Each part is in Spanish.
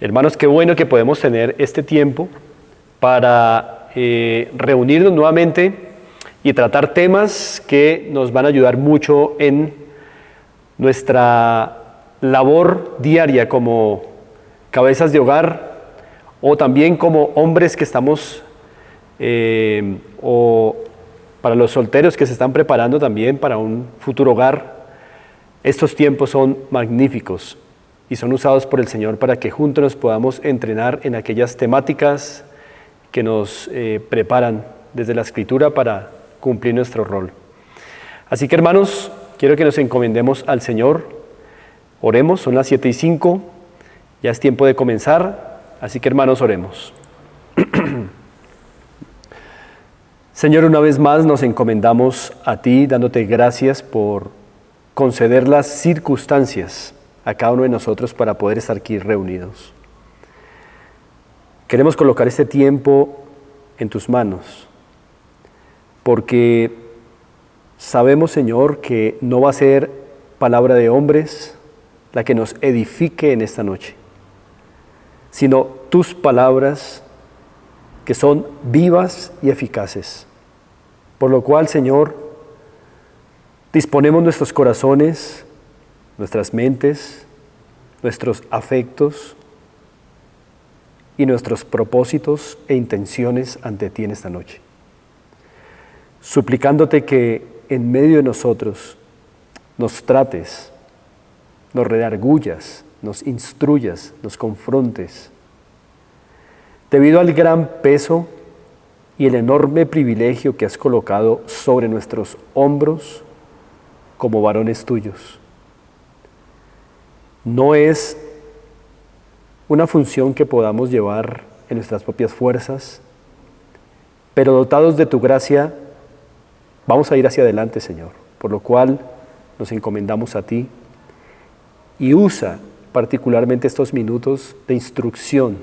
Hermanos, qué bueno que podemos tener este tiempo para reunirnos nuevamente y tratar temas que nos van a ayudar mucho en nuestra labor diaria como cabezas de hogar o también como hombres que estamos, o para los solteros que se están preparando también para un futuro hogar. Estos tiempos son magníficos y son usados por el Señor para que juntos nos podamos entrenar en aquellas temáticas que nos preparan desde la Escritura para cumplir nuestro rol. Así que, hermanos, quiero que nos encomendemos al Señor. Oremos, son las 7:05, ya es tiempo de comenzar, así que, hermanos, oremos. Señor, una vez más nos encomendamos a ti, dándote gracias por conceder las circunstancias a cada uno de nosotros para poder estar aquí reunidos. Queremos colocar este tiempo en tus manos, porque sabemos, Señor, que no va a ser palabra de hombres la que nos edifique en esta noche, sino tus palabras que son vivas y eficaces. Por lo cual, Señor, disponemos nuestros corazones, nuestras mentes, nuestros afectos y nuestros propósitos e intenciones ante ti en esta noche, suplicándote que en medio de nosotros nos trates, nos redargullas, nos instruyas, nos confrontes, debido al gran peso y el enorme privilegio que has colocado sobre nuestros hombros como varones tuyos. No es una función que podamos llevar en nuestras propias fuerzas, pero dotados de tu gracia, vamos a ir hacia adelante, Señor, por lo cual nos encomendamos a ti y usa particularmente estos minutos de instrucción,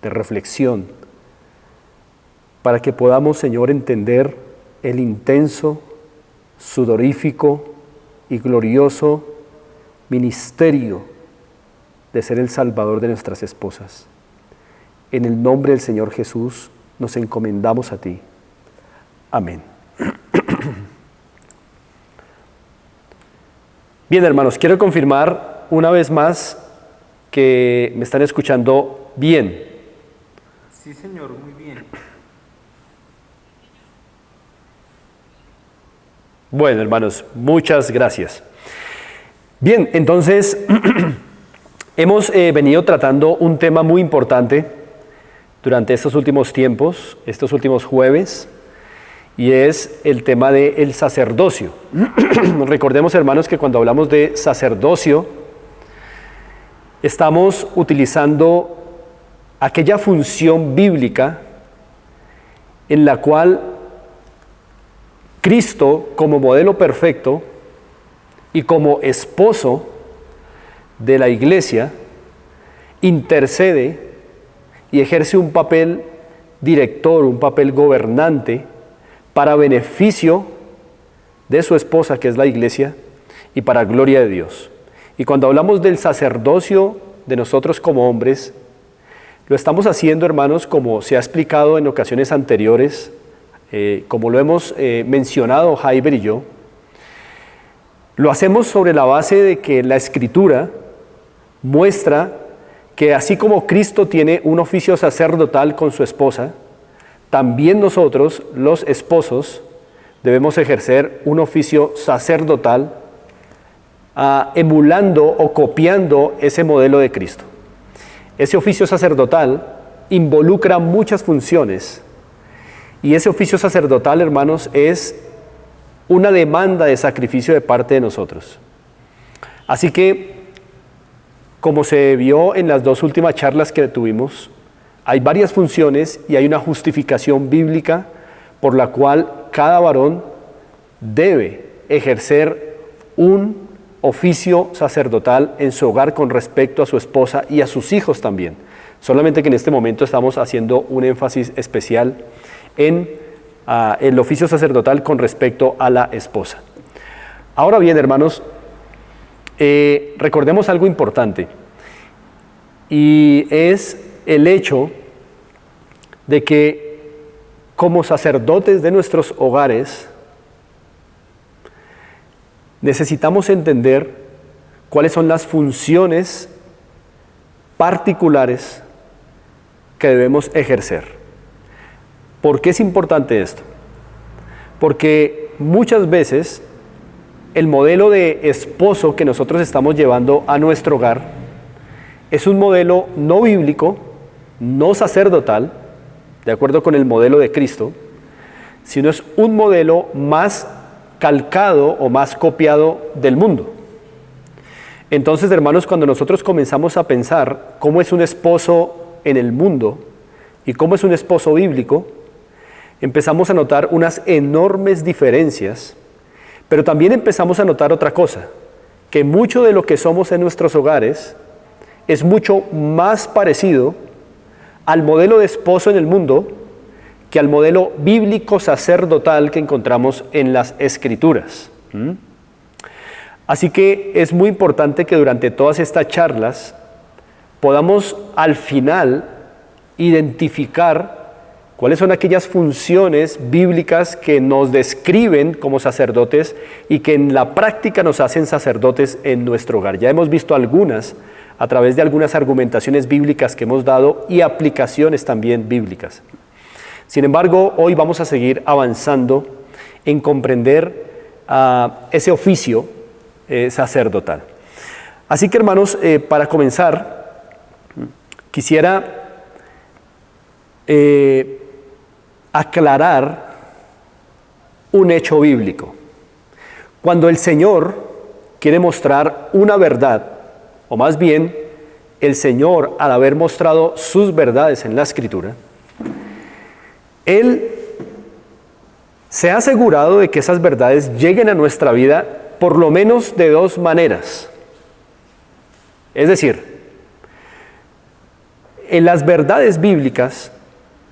de reflexión, para que podamos, Señor, entender el intenso, sudorífico y glorioso ministerio de ser el Salvador de nuestras esposas. En el nombre del Señor Jesús nos encomendamos a ti. Amén. Bien, hermanos, quiero confirmar una vez más que me están escuchando bien. Sí, señor, muy bien. Bueno, hermanos, muchas gracias. Bien, entonces hemos venido tratando un tema muy importante durante estos últimos tiempos, estos últimos jueves, y es el tema del sacerdocio. Recordemos, hermanos, que cuando hablamos de sacerdocio, estamos utilizando aquella función bíblica en la cual Cristo, como modelo perfecto y como esposo de la iglesia, intercede y ejerce un papel director, un papel gobernante para beneficio de su esposa, que es la iglesia, y para gloria de Dios. Y cuando hablamos del sacerdocio de nosotros como hombres, lo estamos haciendo, hermanos, como se ha explicado en ocasiones anteriores, como lo hemos mencionado Jaiber y yo. Lo hacemos sobre la base de que la Escritura muestra que así como Cristo tiene un oficio sacerdotal con su esposa, también nosotros, los esposos, debemos ejercer un oficio sacerdotal emulando o copiando ese modelo de Cristo. Ese oficio sacerdotal involucra muchas funciones y ese oficio sacerdotal, hermanos, es una demanda de sacrificio de parte de nosotros. Así que, como se vio en las dos últimas charlas que tuvimos, hay varias funciones y hay una justificación bíblica por la cual cada varón debe ejercer un oficio sacerdotal en su hogar con respecto a su esposa y a sus hijos también. Solamente que en este momento estamos haciendo un énfasis especial en el oficio sacerdotal con respecto a la esposa. Ahora bien, hermanos, recordemos algo importante. y es el hecho de que como sacerdotes de nuestros hogares necesitamos entender cuáles son las funciones particulares que debemos ejercer. ¿Por qué es importante esto? Porque muchas veces el modelo de esposo que nosotros estamos llevando a nuestro hogar es un modelo no bíblico, no sacerdotal, de acuerdo con el modelo de Cristo, sino es un modelo más calcado o más copiado del mundo. Entonces, hermanos, cuando nosotros comenzamos a pensar cómo es un esposo en el mundo y cómo es un esposo bíblico, empezamos a notar unas enormes diferencias, pero también empezamos a notar otra cosa, que mucho de lo que somos en nuestros hogares es mucho más parecido al modelo de esposo en el mundo que al modelo bíblico sacerdotal que encontramos en las Escrituras. Así que es muy importante que durante todas estas charlas podamos al final identificar cuáles son aquellas funciones bíblicas que nos describen como sacerdotes y que en la práctica nos hacen sacerdotes en nuestro hogar. Ya hemos visto algunas a través de algunas argumentaciones bíblicas que hemos dado y aplicaciones también bíblicas. Sin embargo, hoy vamos a seguir avanzando en comprender ese oficio sacerdotal. Así que, hermanos, para comenzar, quisiera aclarar un hecho bíblico. Cuando el Señor quiere mostrar una verdad, o más bien, el Señor, al haber mostrado sus verdades en la Escritura, Él se ha asegurado de que esas verdades lleguen a nuestra vida por lo menos de dos maneras. Es decir, en las verdades bíblicas,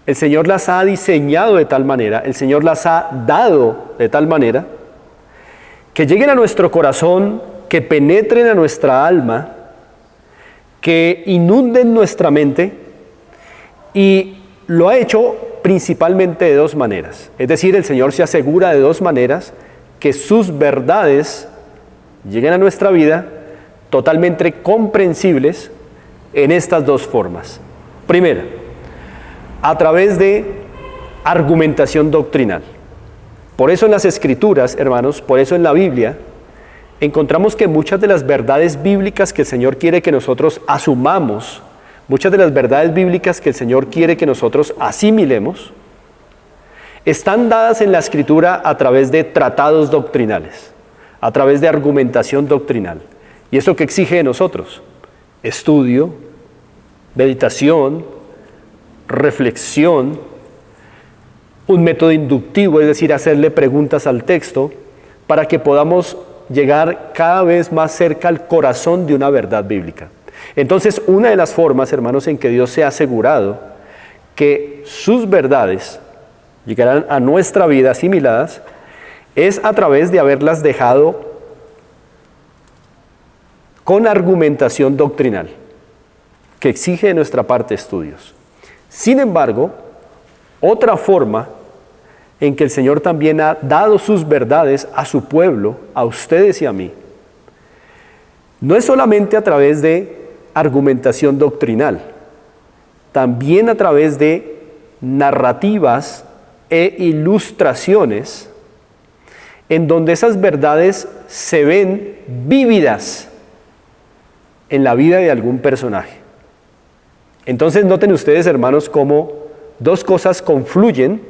el Señor las ha diseñado de tal manera, el Señor las ha dado de tal manera, que lleguen a nuestro corazón, que penetren a nuestra alma, que inunden nuestra mente, y lo ha hecho principalmente de dos maneras. Es decir, el Señor se asegura de dos maneras que sus verdades lleguen a nuestra vida totalmente comprensibles en estas dos formas. Primera, a través de argumentación doctrinal. Por eso en las Escrituras, hermanos, por eso en la Biblia, encontramos que muchas de las verdades bíblicas que el Señor quiere que nosotros asumamos, muchas de las verdades bíblicas que el Señor quiere que nosotros asimilemos, están dadas en la Escritura a través de tratados doctrinales, a través de argumentación doctrinal. ¿Y eso qué exige de nosotros? Estudio, meditación, reflexión, un método inductivo, es decir, hacerle preguntas al texto, para que podamos llegar cada vez más cerca al corazón de una verdad bíblica. Entonces, una de las formas, hermanos, en que Dios se ha asegurado que sus verdades llegarán a nuestra vida asimiladas, es a través de haberlas dejado con argumentación doctrinal, que exige de nuestra parte estudios. Sin embargo, otra forma en que el Señor también ha dado sus verdades a su pueblo, a ustedes y a mí, no es solamente a través de argumentación doctrinal, también a través de narrativas e ilustraciones en donde esas verdades se ven vívidas en la vida de algún personaje. Entonces noten ustedes, hermanos, cómo dos cosas confluyen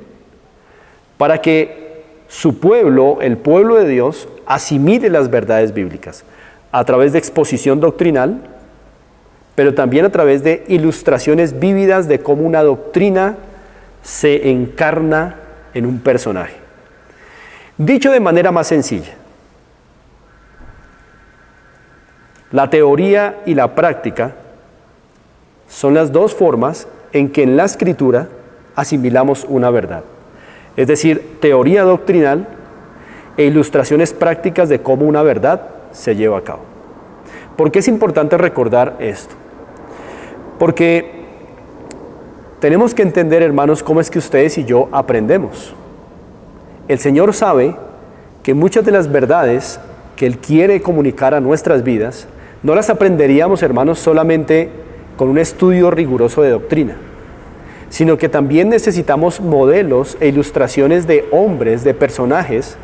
para que su pueblo, el pueblo de Dios, asimile las verdades bíblicas a través de exposición doctrinal, pero también a través de ilustraciones vívidas de cómo una doctrina se encarna en un personaje. Dicho de manera más sencilla, la teoría y la práctica son las dos formas en que en la Escritura asimilamos una verdad. Es decir, teoría doctrinal e ilustraciones prácticas de cómo una verdad se lleva a cabo. ¿Por qué es importante recordar esto? Porque tenemos que entender, hermanos, cómo es que ustedes y yo aprendemos. El Señor sabe que muchas de las verdades que Él quiere comunicar a nuestras vidas, no las aprenderíamos, hermanos, solamente con un estudio riguroso de doctrina, sino que también necesitamos modelos e ilustraciones de hombres, de personajes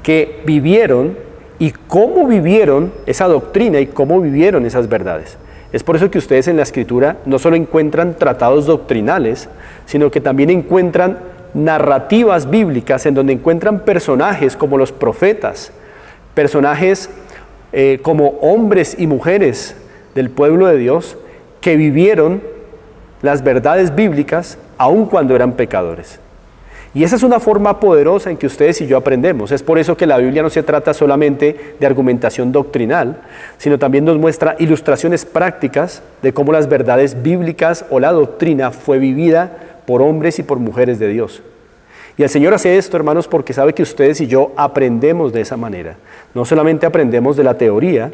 que vivieron y cómo vivieron esa doctrina y cómo vivieron esas verdades. Es por eso que ustedes en la Escritura no solo encuentran tratados doctrinales, sino que también encuentran narrativas bíblicas en donde encuentran personajes como los profetas, personajes como hombres y mujeres del pueblo de Dios que vivieron las verdades bíblicas aun cuando eran pecadores. Y esa es una forma poderosa en que ustedes y yo aprendemos. Es por eso que la Biblia no se trata solamente de argumentación doctrinal, sino también nos muestra ilustraciones prácticas de cómo las verdades bíblicas o la doctrina fue vivida por hombres y por mujeres de Dios. Y el Señor hace esto, hermanos, porque sabe que ustedes y yo aprendemos de esa manera. No solamente aprendemos de la teoría,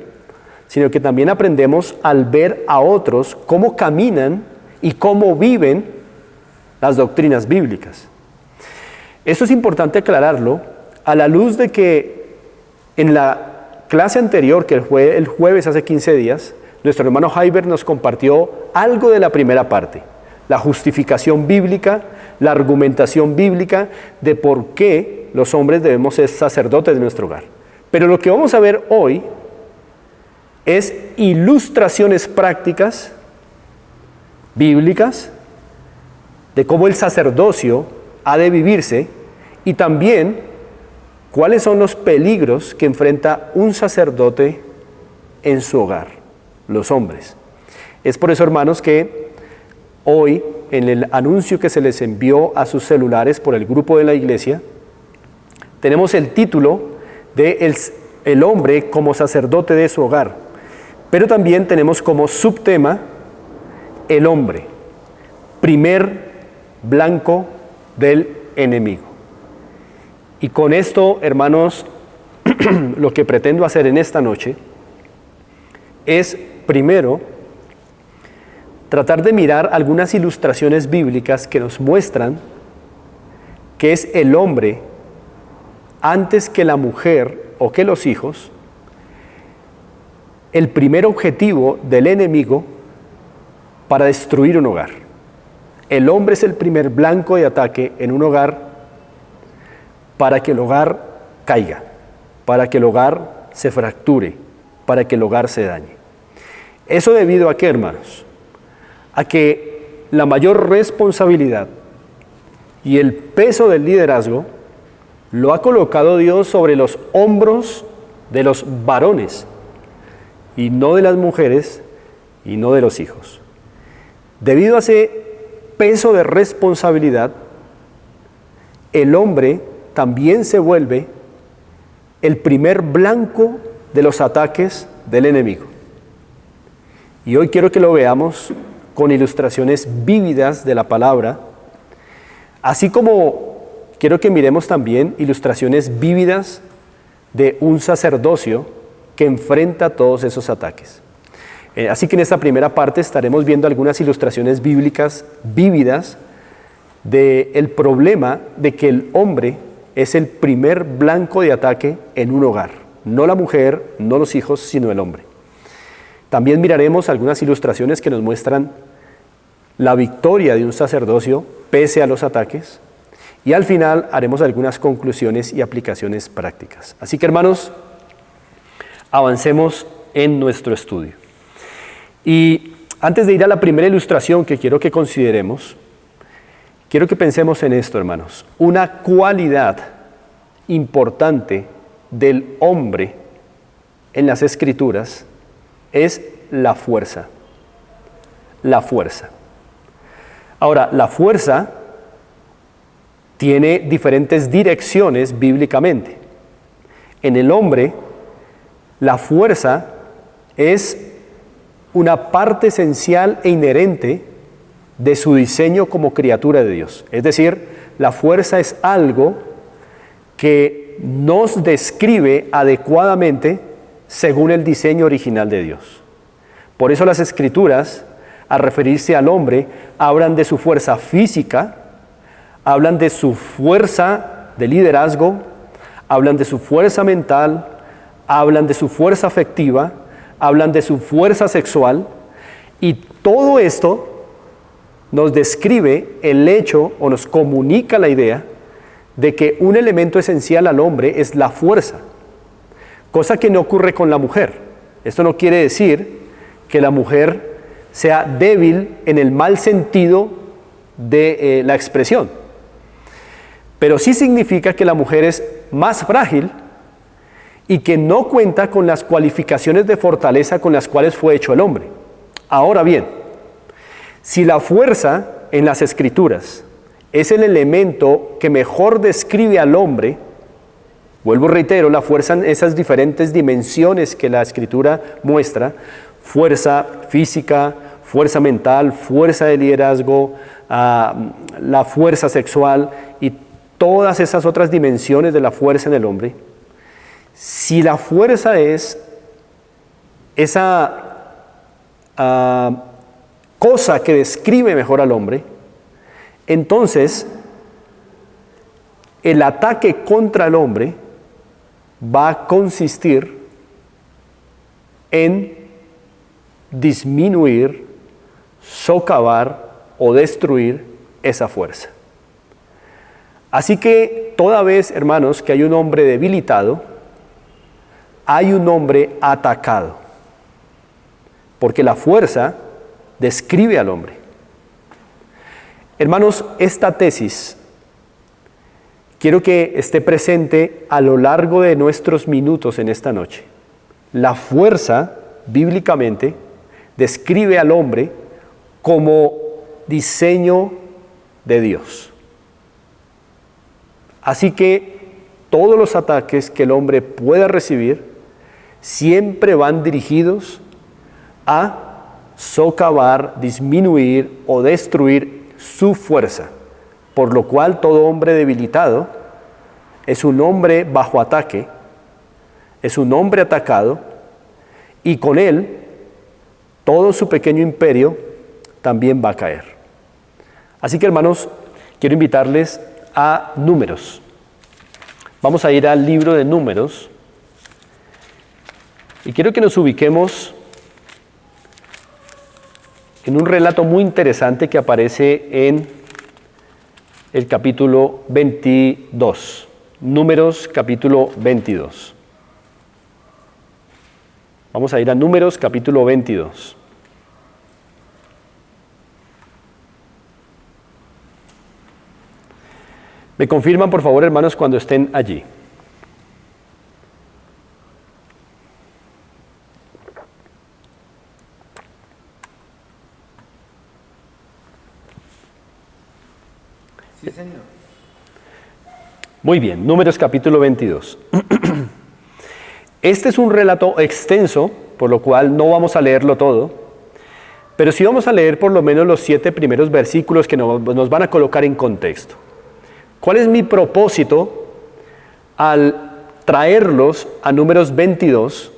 sino que también aprendemos al ver a otros cómo caminan y cómo viven las doctrinas bíblicas. Esto es importante aclararlo a la luz de que en la clase anterior, que fue el jueves hace 15 días, nuestro hermano Jaiber nos compartió algo de la primera parte, la justificación bíblica, la argumentación bíblica de por qué los hombres debemos ser sacerdotes de nuestro hogar. Pero lo que vamos a ver hoy es ilustraciones prácticas bíblicas de cómo el sacerdocio ha de vivirse y también cuáles son los peligros que enfrenta un sacerdote en su hogar, los hombres. Es por eso, hermanos, que hoy en el anuncio que se les envió a sus celulares por el grupo de la iglesia, tenemos el título de el hombre como sacerdote de su hogar, pero también tenemos como subtema el hombre, primer blanco del enemigo. Y con esto, hermanos, lo que pretendo hacer en esta noche es, primero, tratar de mirar algunas ilustraciones bíblicas que nos muestran que es el hombre, antes que la mujer o que los hijos, el primer objetivo del enemigo para destruir un hogar. El hombre es el primer blanco de ataque en un hogar para que el hogar caiga, para que el hogar se fracture, para que el hogar se dañe. ¿Eso debido a qué, hermanos? A que la mayor responsabilidad y el peso del liderazgo lo ha colocado Dios sobre los hombros de los varones y no de las mujeres y no de los hijos. Debido a ese peso de responsabilidad, el hombre también se vuelve el primer blanco de los ataques del enemigo. Y hoy quiero que lo veamos con ilustraciones vívidas de la palabra, así como quiero que miremos también ilustraciones vívidas de un sacerdocio que enfrenta todos esos ataques. Así que en esta primera parte estaremos viendo algunas ilustraciones bíblicas vívidas del problema de que el hombre es el primer blanco de ataque en un hogar. No la mujer, no los hijos, sino el hombre. También miraremos algunas ilustraciones que nos muestran la victoria de un sacerdocio pese a los ataques. Y al final haremos algunas conclusiones y aplicaciones prácticas. Así que, hermanos, avancemos en nuestro estudio. Y antes de ir a la primera ilustración que quiero que consideremos, quiero que pensemos en esto, hermanos. Una cualidad importante del hombre en las Escrituras es la fuerza. La fuerza. Ahora, la fuerza tiene diferentes direcciones bíblicamente. En el hombre, la fuerza es una parte esencial e inherente de su diseño como criatura de Dios. Es decir, la fuerza es algo que nos describe adecuadamente según el diseño original de Dios. Por eso las Escrituras al referirse al hombre, hablan de su fuerza física, hablan de su fuerza de liderazgo, hablan de su fuerza mental, hablan de su fuerza afectiva, hablan de su fuerza sexual, y todo esto nos describe el hecho o nos comunica la idea de que un elemento esencial al hombre es la fuerza, cosa que no ocurre con la mujer. Esto no quiere decir que la mujer sea débil en el mal sentido de la expresión, pero sí significa que la mujer es más frágil y que no cuenta con las cualificaciones de fortaleza con las cuales fue hecho el hombre. Ahora bien, si la fuerza en las Escrituras es el elemento que mejor describe al hombre, vuelvo y reitero, la fuerza en esas diferentes dimensiones que la Escritura muestra, fuerza física, fuerza mental, fuerza de liderazgo, la fuerza sexual y todas esas otras dimensiones de la fuerza en el hombre. Si la fuerza es esa cosa que describe mejor al hombre, entonces el ataque contra el hombre va a consistir en disminuir, socavar o destruir esa fuerza. Así que toda vez, hermanos, que hay un hombre debilitado, hay un hombre atacado, porque la fuerza describe al hombre. Hermanos, esta tesis quiero que esté presente a lo largo de nuestros minutos en esta noche. La fuerza, bíblicamente, describe al hombre como diseño de Dios. Así que todos los ataques que el hombre pueda recibir siempre van dirigidos a socavar, disminuir o destruir su fuerza, por lo cual todo hombre debilitado es un hombre bajo ataque, es un hombre atacado, y con él todo su pequeño imperio también va a caer. Así que, hermanos, quiero invitarles a Números. Vamos a ir al libro de Números y quiero que nos ubiquemos en un relato muy interesante que aparece en el capítulo 22. Números capítulo 22. Vamos a ir a Números capítulo 22. Me confirman, por favor, hermanos, cuando estén allí. Sí, señor. Muy bien, Números capítulo 22. Este es un relato extenso, por lo cual no vamos a leerlo todo, pero sí vamos a leer por lo menos los 7 primeros versículos que nos van a colocar en contexto. ¿Cuál es mi propósito al traerlos a Números 22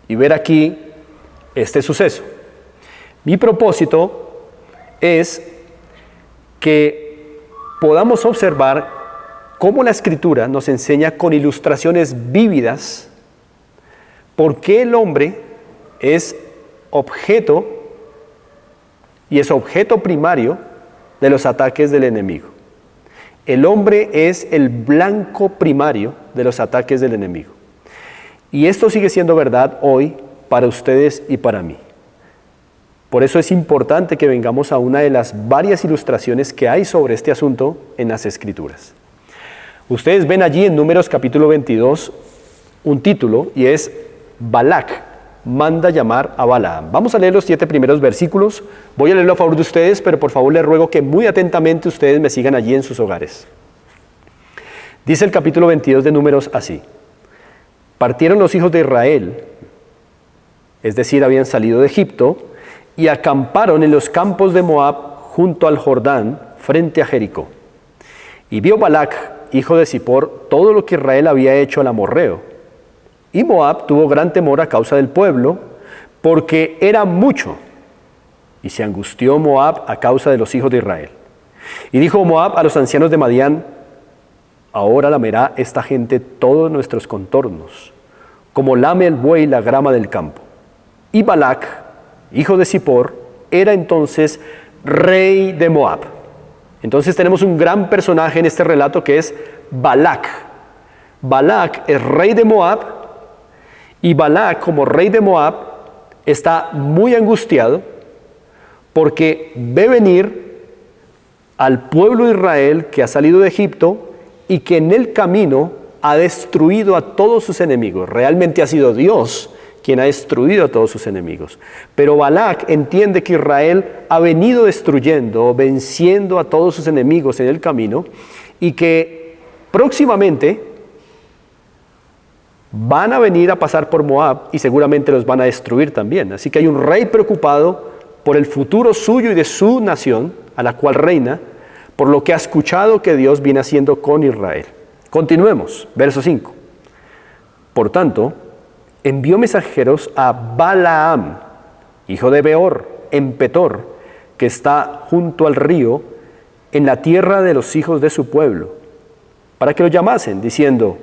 y ver aquí este suceso? Mi propósito es que podamos observar cómo la Escritura nos enseña con ilustraciones vívidas por qué el hombre es objeto y es objeto primario de los ataques del enemigo. El hombre es el blanco primario de los ataques del enemigo. Y esto sigue siendo verdad hoy para ustedes y para mí. Por eso es importante que vengamos a una de las varias ilustraciones que hay sobre este asunto en las Escrituras. Ustedes ven allí en Números capítulo 22 un título y es Balac manda llamar a Balaam. Vamos a leer los 7 primeros versículos. Voy a leerlo a favor de ustedes, pero por favor les ruego que muy atentamente ustedes me sigan allí en sus hogares. Dice el capítulo 22 de Números así: partieron los hijos de Israel, es decir, habían salido de Egipto, y acamparon en los campos de Moab junto al Jordán, frente a Jericó. Y vio Balac, hijo de Zippor, todo lo que Israel había hecho al amorreo. Y Moab tuvo gran temor a causa del pueblo, porque era mucho. Y se angustió Moab a causa de los hijos de Israel. Y dijo Moab a los ancianos de Madián: ahora lamerá esta gente todos nuestros contornos, como lame el buey la grama del campo. Y Balac, hijo de Zippor, era entonces rey de Moab. Entonces tenemos un gran personaje en este relato que es Balac. Balac es rey de Moab, y Balac, como rey de Moab, está muy angustiado porque ve venir al pueblo de Israel que ha salido de Egipto y que en el camino ha destruido a todos sus enemigos. Realmente ha sido Dios quien ha destruido a todos sus enemigos. Pero Balac entiende que Israel ha venido destruyendo, venciendo a todos sus enemigos en el camino, y que próximamente van a venir a pasar por Moab y seguramente los van a destruir también. Así que hay un rey preocupado por el futuro suyo y de su nación, a la cual reina, por lo que ha escuchado que Dios viene haciendo con Israel. Continuemos, verso 5. Por tanto, envió mensajeros a Balaam, hijo de Beor, en Petor, que está junto al río, en la tierra de los hijos de su pueblo, para que lo llamasen, diciendo: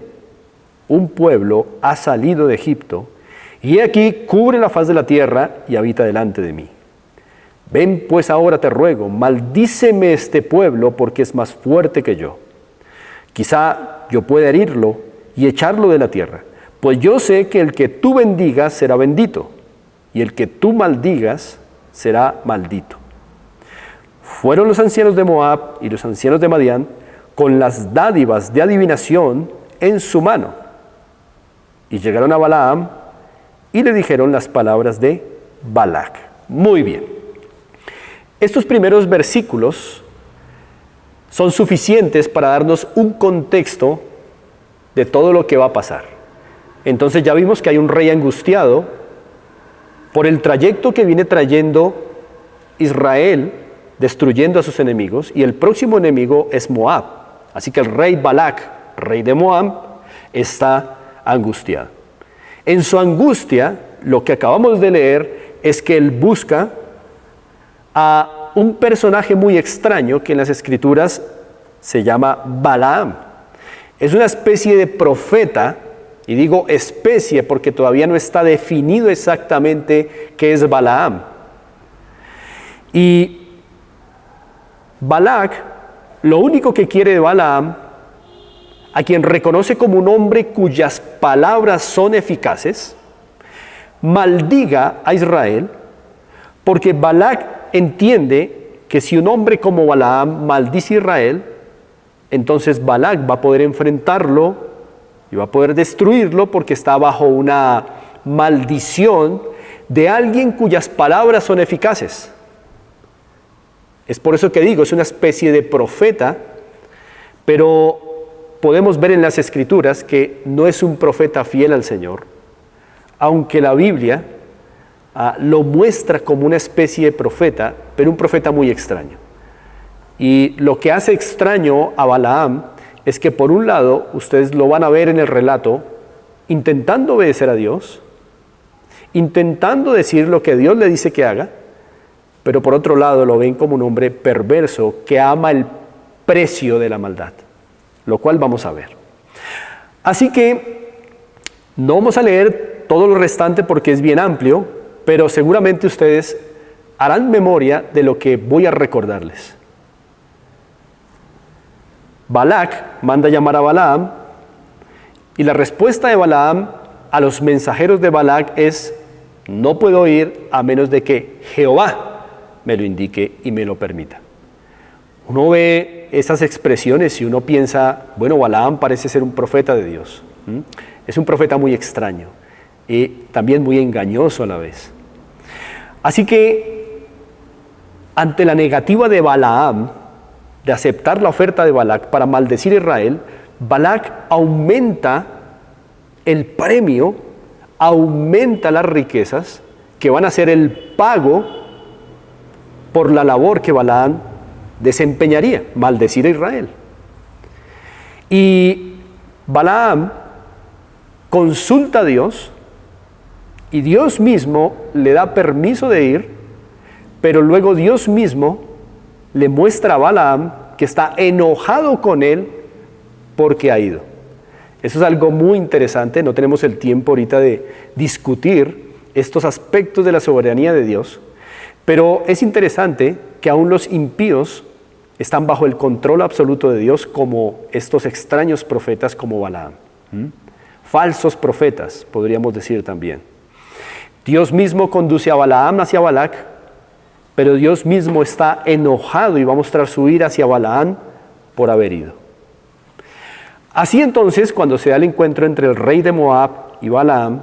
un pueblo ha salido de Egipto, y he aquí cubre la faz de la tierra y habita delante de mí. Ven pues ahora, te ruego, maldíceme este pueblo, porque es más fuerte que yo. Quizá yo pueda herirlo y echarlo de la tierra, pues yo sé que el que tú bendigas será bendito, y el que tú maldigas será maldito. Fueron los ancianos de Moab y los ancianos de Madián con las dádivas de adivinación en su mano, y llegaron a Balaam y le dijeron las palabras de Balac. Muy bien. Estos primeros versículos son suficientes para darnos un contexto de todo lo que va a pasar. Entonces ya vimos que hay un rey angustiado por el trayecto que viene trayendo Israel, destruyendo a sus enemigos, y el próximo enemigo es Moab. Así que el rey Balac, rey de Moab, está angustiado. En su angustia, lo que acabamos de leer es que él busca a un personaje muy extraño que en las Escrituras se llama Balaam. Es una especie de profeta, y digo especie porque todavía no está definido exactamente qué es Balaam. Y Balac, lo único que quiere de Balaam, a quien reconoce como un hombre cuyas palabras son eficaces, maldiga a Israel, porque Balac entiende que si un hombre como Balaam maldice a Israel, entonces Balac va a poder enfrentarlo y va a poder destruirlo, porque está bajo una maldición de alguien cuyas palabras son eficaces. Es por eso que digo, es una especie de profeta, pero podemos ver en las Escrituras que no es un profeta fiel al Señor, aunque la Biblia lo muestra como una especie de profeta, pero un profeta muy extraño. Y lo que hace extraño a Balaam es que, por un lado, ustedes lo van a ver en el relato intentando obedecer a Dios, intentando decir lo que Dios le dice que haga, pero por otro lado lo ven como un hombre perverso que ama el precio de la maldad, lo cual vamos a ver. Así que no vamos a leer todo lo restante porque es bien amplio, pero seguramente ustedes harán memoria de lo que voy a recordarles. Balac manda llamar a Balaam, y la respuesta de Balaam a los mensajeros de Balac es: no puedo ir a menos de que Jehová me lo indique y me lo permita. Uno ve esas expresiones y uno piensa, bueno, Balaam parece ser un profeta de Dios. Es un profeta muy extraño y también muy engañoso a la vez. Así que, ante la negativa de Balaam de aceptar la oferta de Balac para maldecir a Israel, Balac aumenta el premio, aumenta las riquezas que van a ser el pago por la labor que Balaam desempeñaría, maldecir a Israel. Y Balaam consulta a Dios, y Dios mismo le da permiso de ir, pero luego Dios mismo le muestra a Balaam que está enojado con él porque ha ido. Eso es algo muy interesante, no tenemos el tiempo ahorita de discutir estos aspectos de la soberanía de Dios, pero es interesante que aún los impíos están bajo el control absoluto de Dios, como estos extraños profetas como Balaam. Falsos profetas, podríamos decir también. Dios mismo conduce a Balaam hacia Balac, pero Dios mismo está enojado y va a mostrar su ira hacia Balaam por haber ido. Así entonces, cuando se da el encuentro entre el rey de Moab y Balaam,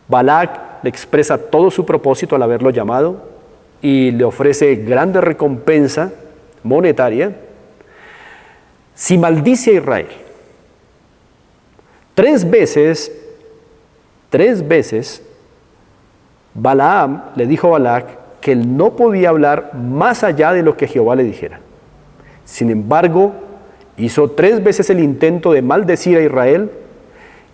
Balac le expresa todo su propósito al haberlo llamado y le ofrece grande recompensa monetaria si maldice a Israel. Tres veces Balaam le dijo a Balac que él no podía hablar más allá de lo que Jehová le dijera. Sin embargo, hizo 3 veces el intento de maldecir a Israel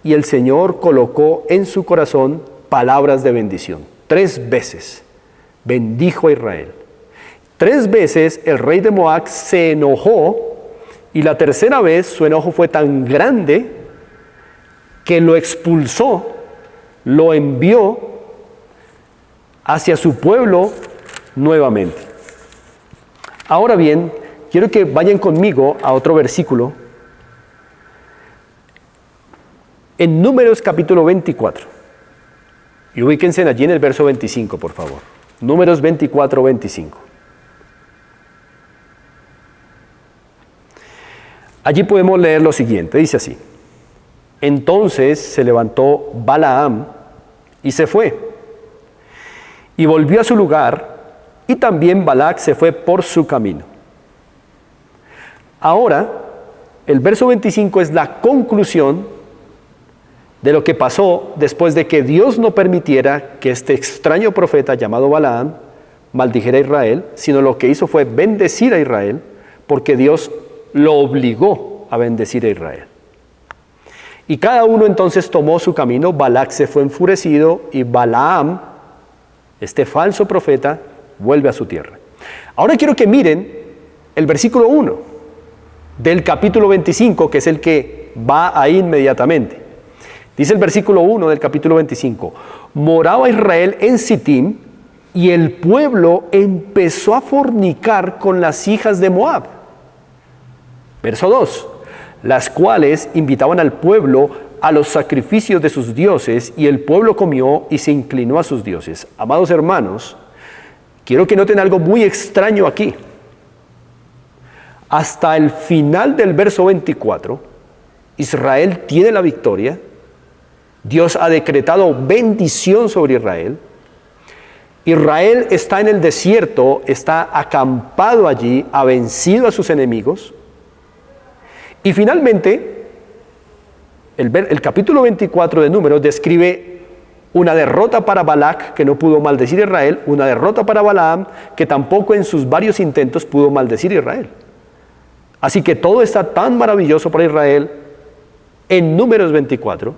y el Señor colocó en su corazón palabras de bendición. 3 veces bendijo a Israel. 3 veces el rey de Moab se enojó y la tercera vez su enojo fue tan grande que lo expulsó, lo envió hacia su pueblo nuevamente. Ahora bien, quiero que vayan conmigo a otro versículo. En Números capítulo 24. Y ubíquense allí en el verso 25, por favor. Números 24, 25. Allí podemos leer lo siguiente, dice así. Entonces se levantó Balaam y se fue, y volvió a su lugar, y también Balac se fue por su camino. Ahora, el verso 25 es la conclusión de lo que pasó después de que Dios no permitiera que este extraño profeta llamado Balaam maldijera a Israel, sino lo que hizo fue bendecir a Israel, porque Dios lo obligó a bendecir a Israel. Y cada uno entonces tomó su camino. Balac se fue enfurecido y Balaam, este falso profeta, vuelve a su tierra. Ahora quiero que miren el versículo 1 del capítulo 25, que es el que va ahí inmediatamente. Dice el versículo 1 del capítulo 25: moraba Israel en Sittim, y el pueblo empezó a fornicar con las hijas de Moab. Verso 2: las cuales invitaban al pueblo a los sacrificios de sus dioses, y el pueblo comió y se inclinó a sus dioses. Amados hermanos, quiero que noten algo muy extraño aquí. Hasta el final del verso 24, Israel tiene la victoria. Dios ha decretado bendición sobre Israel. Israel está en el desierto, está acampado allí, ha vencido a sus enemigos. Y finalmente, el capítulo 24 de Números describe una derrota para Balac, que no pudo maldecir a Israel, una derrota para Balaam, que tampoco en sus varios intentos pudo maldecir a Israel. Así que todo está tan maravilloso para Israel en Números 24,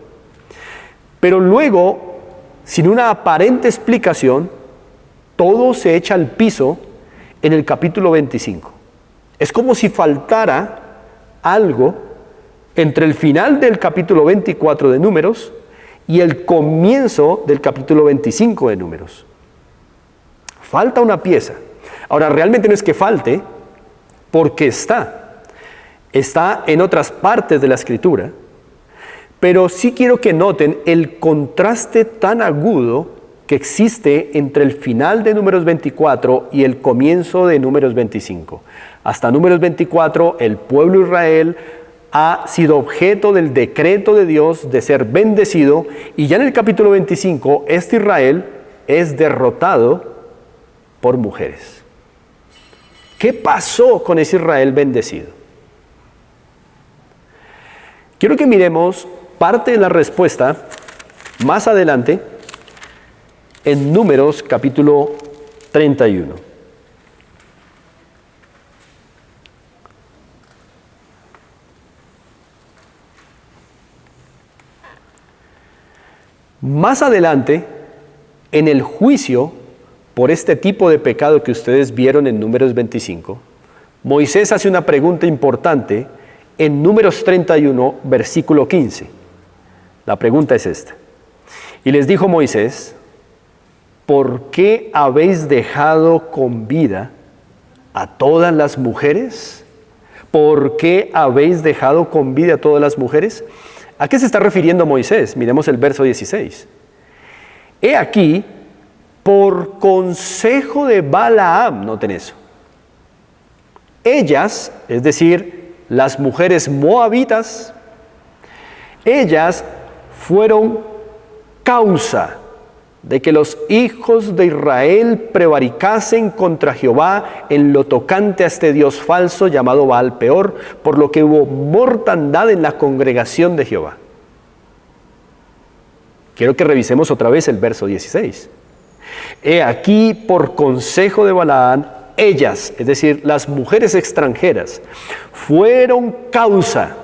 pero luego, sin una aparente explicación, todo se echa al piso en el capítulo 25. Es como si faltara algo entre el final del capítulo 24 de Números y el comienzo del capítulo 25 de Números. Falta una pieza. Ahora, realmente no es que falte, porque está en otras partes de la Escritura, pero sí quiero que noten el contraste tan agudo que existe entre el final de Números 24 y el comienzo de Números 25. Hasta Números 24, el pueblo de Israel ha sido objeto del decreto de Dios de ser bendecido, y ya en el capítulo 25, este Israel es derrotado por mujeres. ¿Qué pasó con ese Israel bendecido? Quiero que miremos parte de la respuesta más adelante en Números capítulo 31. Más adelante, en el juicio por este tipo de pecado que ustedes vieron en Números 25, Moisés hace una pregunta importante en Números 31, versículo 15. La pregunta es esta. Y les dijo Moisés: ¿por qué habéis dejado con vida a todas las mujeres? ¿Por qué habéis dejado con vida a todas las mujeres? ¿A qué se está refiriendo Moisés? Miremos el verso 16. He aquí, por consejo de Balaam, noten eso. Ellas, es decir, las mujeres moabitas, ellas fueron causa de que los hijos de Israel prevaricasen contra Jehová en lo tocante a este Dios falso llamado Baal Peor, por lo que hubo mortandad en la congregación de Jehová. Quiero que revisemos otra vez el verso 16. He aquí, por consejo de Balaam, ellas, es decir, las mujeres extranjeras, fueron causa,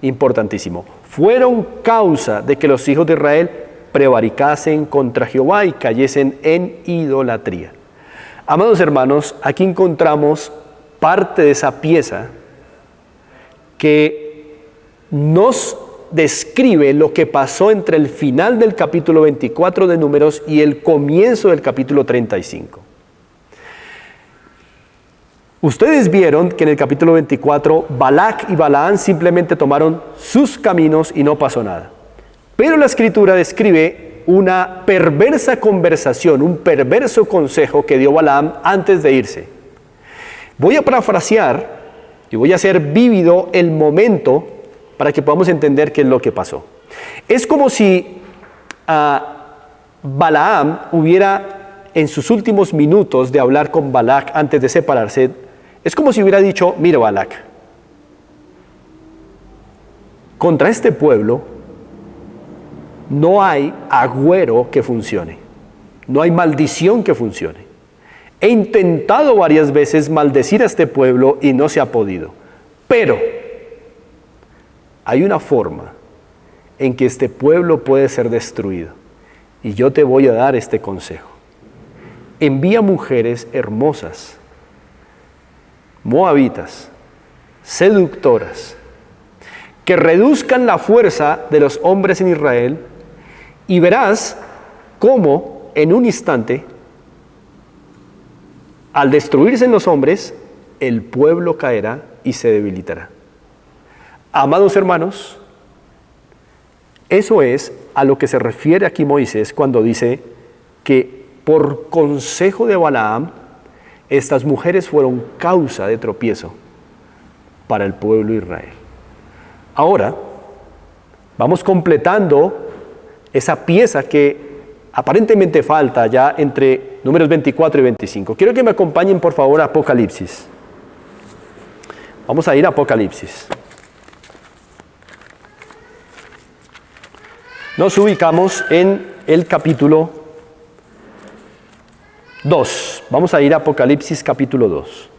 importantísimo, fueron causa de que los hijos de Israel prevaricasen contra Jehová y cayesen en idolatría. Amados hermanos, aquí encontramos parte de esa pieza que nos describe lo que pasó entre el final del capítulo 24 de Números y el comienzo del capítulo 35. Ustedes vieron que en el capítulo 24 Balac y Balaam simplemente tomaron sus caminos y no pasó nada. Pero la Escritura describe una perversa conversación, un perverso consejo que dio Balaam antes de irse. Voy a parafrasear y voy a hacer vívido el momento para que podamos entender qué es lo que pasó. Es como si Balaam hubiera, en sus últimos minutos de hablar con Balac antes de separarse, es como si hubiera dicho: mira, Balac, contra este pueblo no hay agüero que funcione, no hay maldición que funcione. He intentado varias veces maldecir a este pueblo y no se ha podido, pero hay una forma en que este pueblo puede ser destruido y yo te voy a dar este consejo. Envía mujeres hermosas, moabitas, seductoras, que reduzcan la fuerza de los hombres en Israel, y verás cómo en un instante, al destruirse en los hombres, el pueblo caerá y se debilitará. Amados hermanos, eso es a lo que se refiere aquí Moisés cuando dice que por consejo de Balaam, estas mujeres fueron causa de tropiezo para el pueblo de Israel. Ahora, vamos completando esa pieza que aparentemente falta ya entre Números 24 y 25. Quiero que me acompañen por favor a Apocalipsis. Vamos a ir a Apocalipsis. Nos ubicamos en el capítulo 2. Vamos a ir a Apocalipsis capítulo 2.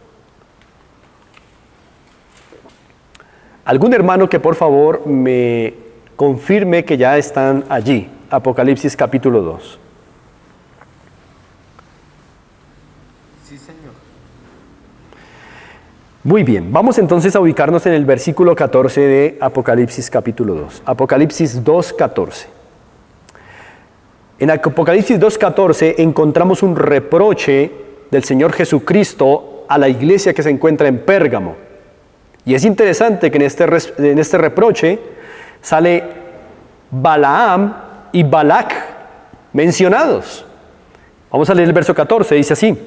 ¿Algún hermano que por favor me confirme que ya están allí? Apocalipsis capítulo 2. Sí, Señor. Muy bien, vamos entonces a ubicarnos en el versículo 14 de Apocalipsis capítulo 2. Apocalipsis 2:14. En Apocalipsis 2:14 encontramos un reproche del Señor Jesucristo a la iglesia que se encuentra en Pérgamo. Y es interesante que en este reproche sale Balaam y Balac mencionados. Vamos a leer el verso 14, dice así: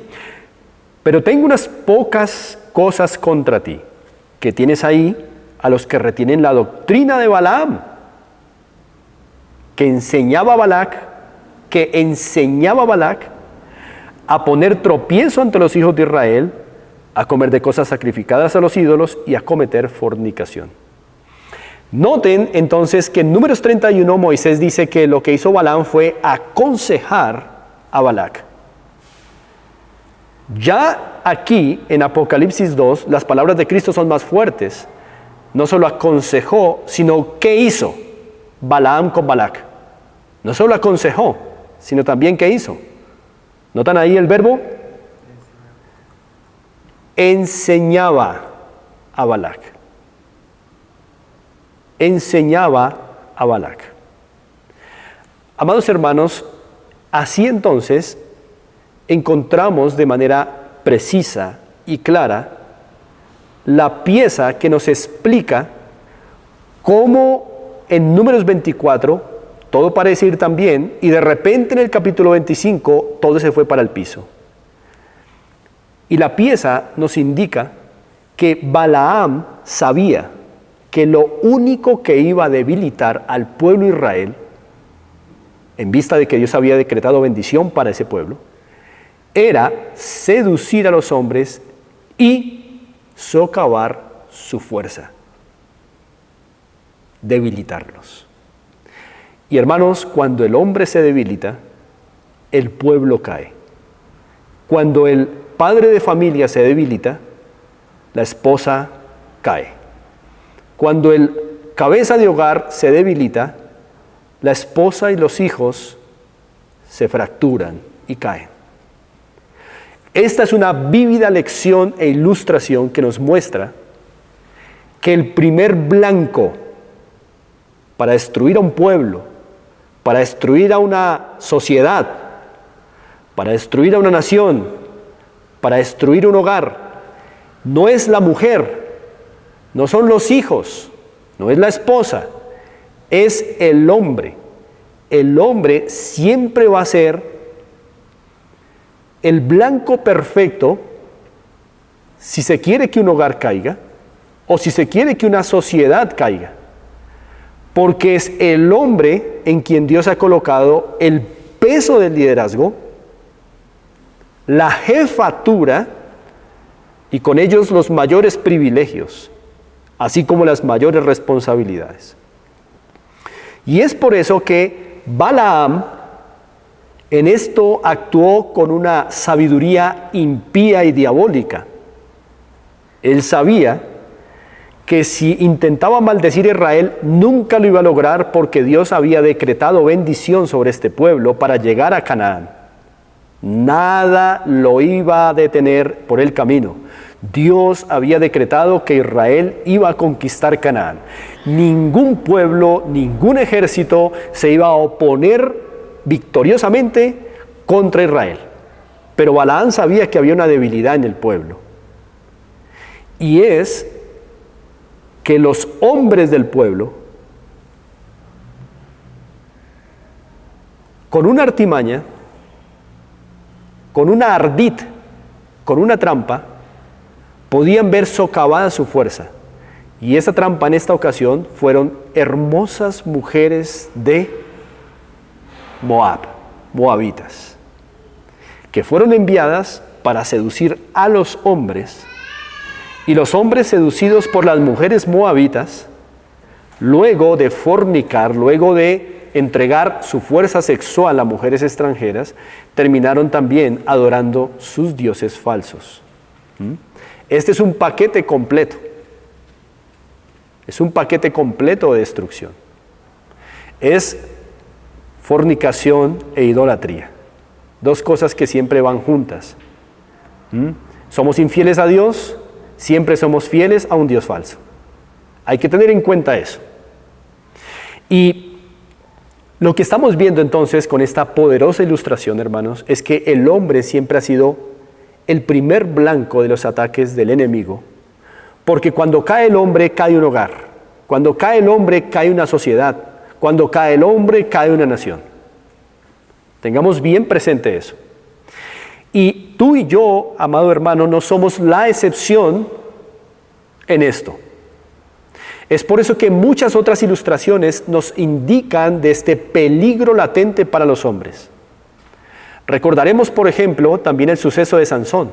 pero tengo unas pocas cosas contra ti, que tienes ahí a los que retienen la doctrina de Balaam, que enseñaba Balac a poner tropiezo ante los hijos de Israel, a comer de cosas sacrificadas a los ídolos y a cometer fornicación. Noten entonces que en Números 31 Moisés dice que lo que hizo Balaam fue aconsejar a Balac. Ya aquí en Apocalipsis 2 las palabras de Cristo son más fuertes. No solo aconsejó, sino ¿qué hizo Balaam con Balac? No solo aconsejó, sino también ¿qué hizo? ¿Notan ahí el verbo? Enseñaba a Balac. Enseñaba a Balac. Amados hermanos, así entonces encontramos de manera precisa y clara la pieza que nos explica cómo en Números 24 todo parece ir tan bien y de repente en el capítulo 25 todo se fue para el piso. Y la pieza nos indica que Balaam sabía que lo único que iba a debilitar al pueblo de Israel, en vista de que Dios había decretado bendición para ese pueblo, era seducir a los hombres y socavar su fuerza, debilitarlos. Y hermanos, cuando el hombre se debilita, el pueblo cae. Cuando el padre de familia se debilita, la esposa cae. Cuando el cabeza de hogar se debilita, la esposa y los hijos se fracturan y caen. Esta es una vívida lección e ilustración que nos muestra que el primer blanco para destruir a un pueblo, para destruir a una sociedad, para destruir a una nación, para destruir un hogar, no es la mujer, no son los hijos, no es la esposa, es el hombre. El hombre siempre va a ser el blanco perfecto si se quiere que un hogar caiga o si se quiere que una sociedad caiga. Porque es el hombre en quien Dios ha colocado el peso del liderazgo, la jefatura y con ellos los mayores privilegios, así como las mayores responsabilidades. Y es por eso que Balaam en esto actuó con una sabiduría impía y diabólica. Él sabía que si intentaba maldecir a Israel, nunca lo iba a lograr porque Dios había decretado bendición sobre este pueblo para llegar a Canaán. Nada lo iba a detener por el camino. Dios había decretado que Israel iba a conquistar Canaán. Ningún pueblo, ningún ejército se iba a oponer victoriosamente contra Israel. Pero Balaam sabía que había una debilidad en el pueblo. Y es que los hombres del pueblo, con una artimaña, con una ardid, con una trampa, podían ver socavada su fuerza. Y esa trampa en esta ocasión fueron hermosas mujeres de Moab, moabitas, que fueron enviadas para seducir a los hombres. Y los hombres seducidos por las mujeres moabitas, luego de fornicar, luego de entregar su fuerza sexual a mujeres extranjeras, terminaron también adorando sus dioses falsos. Este es un paquete completo. Es un paquete completo de destrucción. Es fornicación e idolatría. Dos cosas que siempre van juntas. Somos infieles a Dios, siempre somos fieles a un Dios falso. Hay que tener en cuenta eso. Y lo que estamos viendo entonces con esta poderosa ilustración, hermanos, es que el hombre siempre ha sido el primer blanco de los ataques del enemigo, porque cuando cae el hombre, cae un hogar. Cuando cae el hombre, cae una sociedad. Cuando cae el hombre, cae una nación. Tengamos bien presente eso. Y tú y yo, amado hermano, no somos la excepción en esto. Es por eso que muchas otras ilustraciones nos indican de este peligro latente para los hombres. Recordaremos, por ejemplo, también el suceso de Sansón,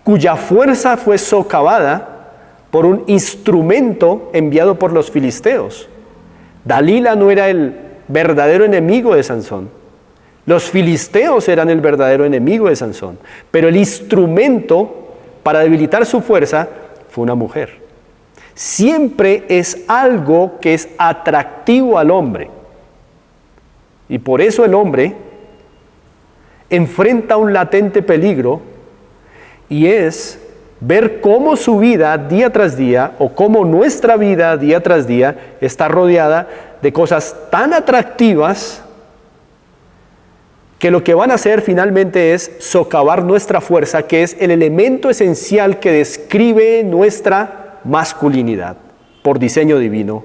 cuya fuerza fue socavada por un instrumento enviado por los filisteos. Dalila no era el verdadero enemigo de Sansón. Los filisteos eran el verdadero enemigo de Sansón. Pero el instrumento para debilitar su fuerza fue una mujer. Siempre es algo que es atractivo al hombre. Y por eso el hombre enfrenta un latente peligro, y es ver cómo su vida día tras día, o cómo nuestra vida día tras día está rodeada de cosas tan atractivas que lo que van a hacer finalmente es socavar nuestra fuerza, que es el elemento esencial que describe nuestra masculinidad por diseño divino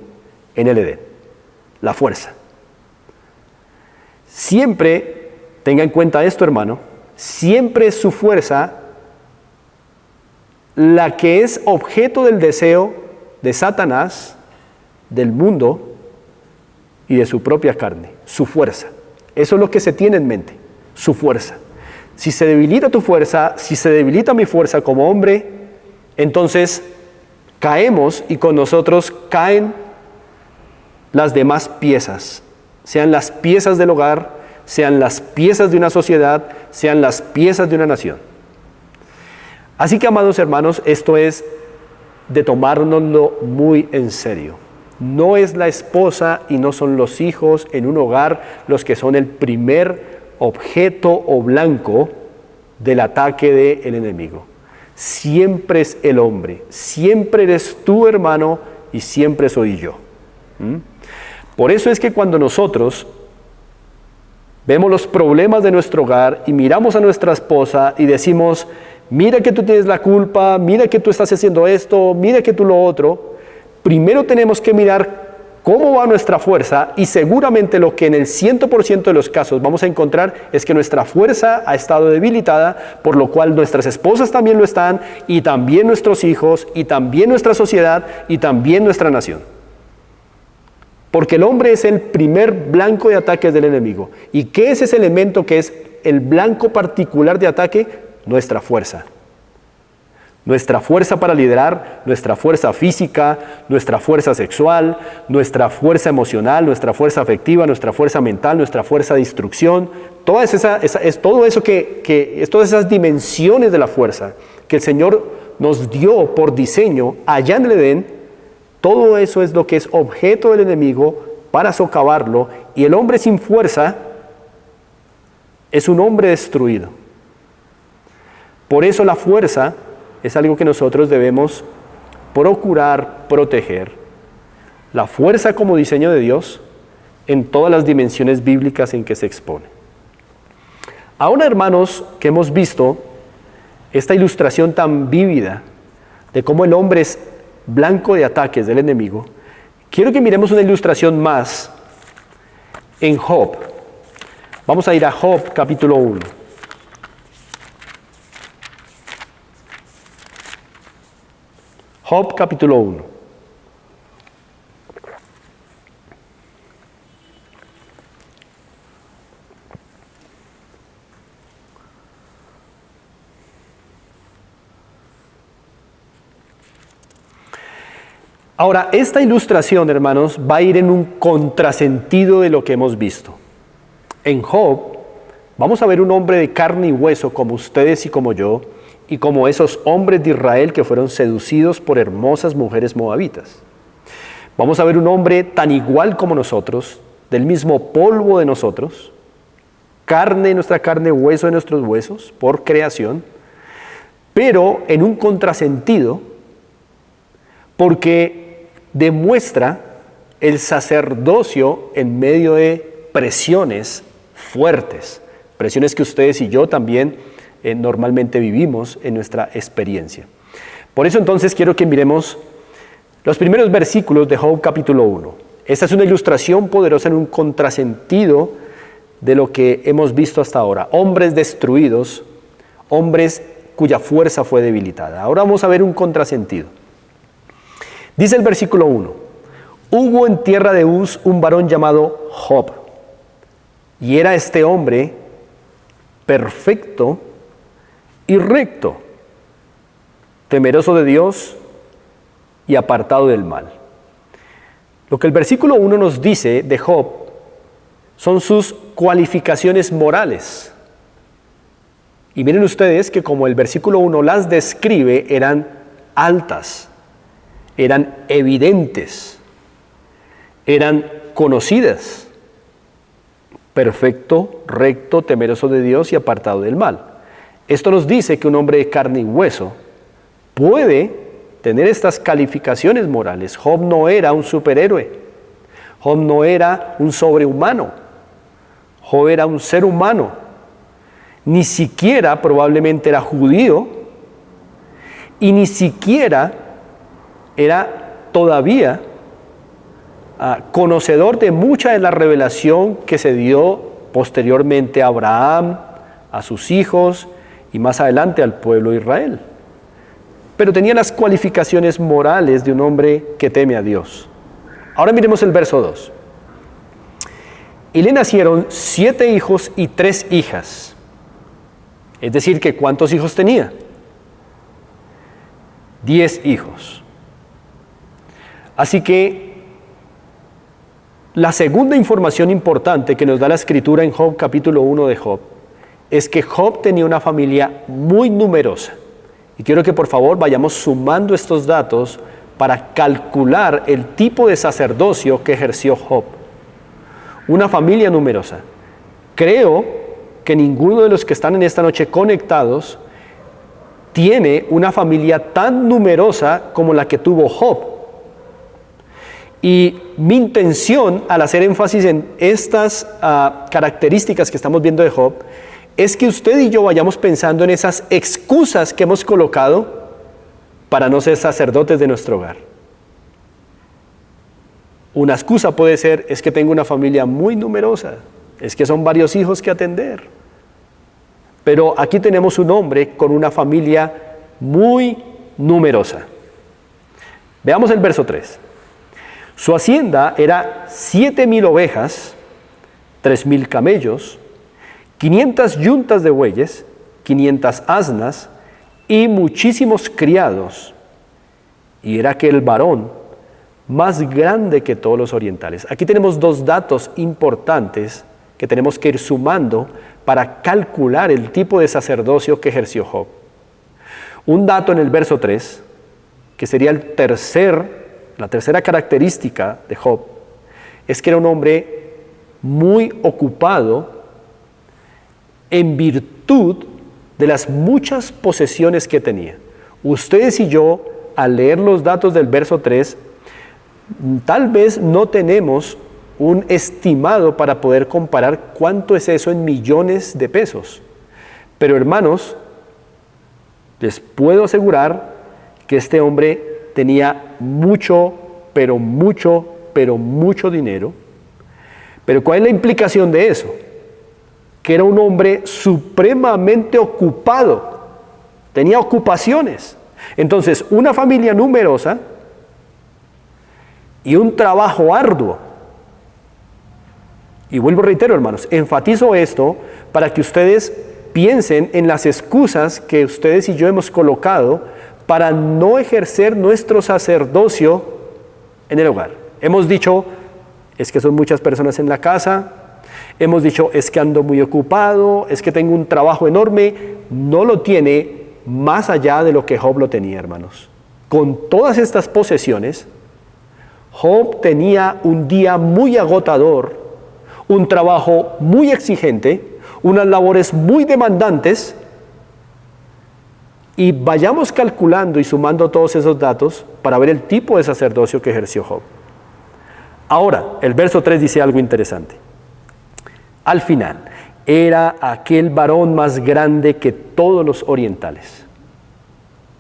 en el Edén, la fuerza. Siempre, tenga en cuenta esto, hermano, siempre es su fuerza la que es objeto del deseo de Satanás, del mundo y de su propia carne, su fuerza. Eso es lo que se tiene en mente, su fuerza. Si se debilita tu fuerza, si se debilita mi fuerza como hombre, entonces caemos y con nosotros caen las demás piezas, sean las piezas del hogar, sean las piezas de una sociedad, sean las piezas de una nación. Así que, amados hermanos, esto es de tomárnoslo muy en serio. No es la esposa y no son los hijos en un hogar los que son el primer objeto o blanco del ataque del enemigo. Siempre es el hombre, siempre eres tú, hermano, y siempre soy yo. Por eso es que cuando nosotros vemos los problemas de nuestro hogar y miramos a nuestra esposa y decimos, mira que tú tienes la culpa, mira que tú estás haciendo esto, mira que tú lo otro, primero tenemos que mirar cómo va nuestra fuerza, y seguramente lo que en el 100% de los casos vamos a encontrar es que nuestra fuerza ha estado debilitada, por lo cual nuestras esposas también lo están, y también nuestros hijos, y también nuestra sociedad, y también nuestra nación. Porque el hombre es el primer blanco de ataques del enemigo. ¿Y qué es ese elemento que es el blanco particular de ataque? Nuestra fuerza. Nuestra fuerza para liderar, nuestra fuerza física, nuestra fuerza sexual, nuestra fuerza emocional, nuestra fuerza afectiva, nuestra fuerza mental, nuestra fuerza de instrucción. Todo eso todas esas dimensiones de la fuerza que el Señor nos dio por diseño allá en el Edén, todo eso es lo que es objeto del enemigo para socavarlo, y el hombre sin fuerza es un hombre destruido. Por eso la fuerza es algo que nosotros debemos procurar proteger. La fuerza como diseño de Dios en todas las dimensiones bíblicas en que se expone. Ahora, hermanos, que hemos visto esta ilustración tan vívida de cómo el hombre es blanco de ataques del enemigo, quiero que miremos una ilustración más en Job. Vamos a ir a Job capítulo 1. Job capítulo 1. Ahora, esta ilustración, hermanos, va a ir en un contrasentido de lo que hemos visto. En Job, vamos a ver un hombre de carne y hueso como ustedes y como yo, y como esos hombres de Israel que fueron seducidos por hermosas mujeres moabitas. Vamos a ver un hombre tan igual como nosotros, del mismo polvo de nosotros, carne de nuestra carne, hueso de nuestros huesos, por creación, pero en un contrasentido, porque demuestra el sacerdocio en medio de presiones fuertes, presiones que ustedes y yo también normalmente vivimos en nuestra experiencia. Por eso entonces quiero que miremos los primeros versículos de Job capítulo 1. Esta es una ilustración poderosa en un contrasentido de lo que hemos visto hasta ahora. Hombres destruidos, hombres cuya fuerza fue debilitada. Ahora vamos a ver un contrasentido. Dice el versículo 1: hubo en tierra de Uz un varón llamado Job, y era este hombre perfecto y recto, temeroso de Dios y apartado del mal. Lo que el versículo 1 nos dice de Job son sus cualificaciones morales. Y miren ustedes que como el versículo 1 las describe, eran altas, eran evidentes, eran conocidas. perfecto, recto, temeroso de Dios y apartado del mal. Esto nos dice que un hombre de carne y hueso puede tener estas calificaciones morales. Job no era un superhéroe. Job no era un sobrehumano. Job era un ser humano. Ni siquiera probablemente era judío y ni siquiera era todavía conocedor de mucha de la revelación que se dio posteriormente a Abraham, a sus hijos y más adelante al pueblo de Israel. Pero tenía las cualificaciones morales de un hombre que teme a Dios. Ahora miremos el verso 2. Y le nacieron 7 hijos y 3 hijas. Es decir, que ¿cuántos hijos tenía? 10 hijos. Así que la segunda información importante que nos da la Escritura en Job, capítulo 1 de Job, es que Job tenía una familia muy numerosa. Y quiero que por favor vayamos sumando estos datos para calcular el tipo de sacerdocio que ejerció Job. Una familia numerosa. Creo que ninguno de los que están en esta noche conectados tiene una familia tan numerosa como la que tuvo Job. Y mi intención al hacer énfasis en estas características que estamos viendo de Job es que usted y yo vayamos pensando en esas excusas que hemos colocado para no ser sacerdotes de nuestro hogar. Una excusa puede ser, es que tengo una familia muy numerosa, es que son varios hijos que atender. Pero aquí tenemos un hombre con una familia muy numerosa. Veamos el verso 3. Su hacienda era 7,000 ovejas, 3,000 camellos, 500 yuntas de bueyes, 500 asnas y muchísimos criados. Y era aquel varón más grande que todos los orientales. Aquí tenemos 2 datos importantes que tenemos que ir sumando para calcular el tipo de sacerdocio que ejerció Job. Un dato en el verso 3, que sería la tercera característica de Job, es que era un hombre muy ocupado en virtud de las muchas posesiones que tenía. Ustedes y yo, al leer los datos del verso 3, tal vez no tenemos un estimado para poder comparar cuánto es eso en millones de pesos. Pero hermanos, les puedo asegurar que este hombre tenía mucho dinero. Pero ¿cuál es la implicación de eso? Que era un hombre supremamente ocupado, tenía ocupaciones. Entonces, una familia numerosa y un trabajo arduo. Y vuelvo, reitero, hermanos, enfatizo esto para que ustedes piensen en las excusas que ustedes y yo hemos colocado para no ejercer nuestro sacerdocio en el hogar. Hemos dicho, es que son muchas personas en la casa. Hemos dicho, es que ando muy ocupado, es que tengo un trabajo enorme. No lo tiene más allá de lo que Job lo tenía, hermanos. Con todas estas posesiones, Job tenía un día muy agotador, un trabajo muy exigente, unas labores muy demandantes, y vayamos calculando y sumando todos esos datos para ver el tipo de sacerdocio que ejerció Job. Ahora, el verso 3 dice algo interesante. Al final, era aquel varón más grande que todos los orientales,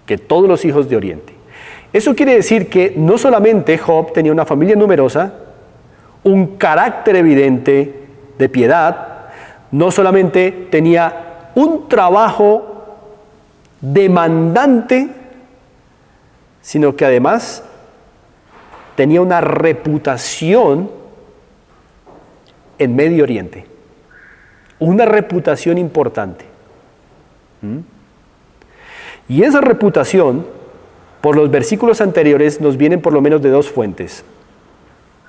que todos los hijos de Oriente. Eso quiere decir que no solamente Job tenía una familia numerosa, un carácter evidente de piedad, no solamente tenía un trabajo demandante, sino que además tenía una reputación en Medio Oriente, una reputación importante. Y esa reputación, por los versículos anteriores, nos vienen por lo menos de 2 fuentes.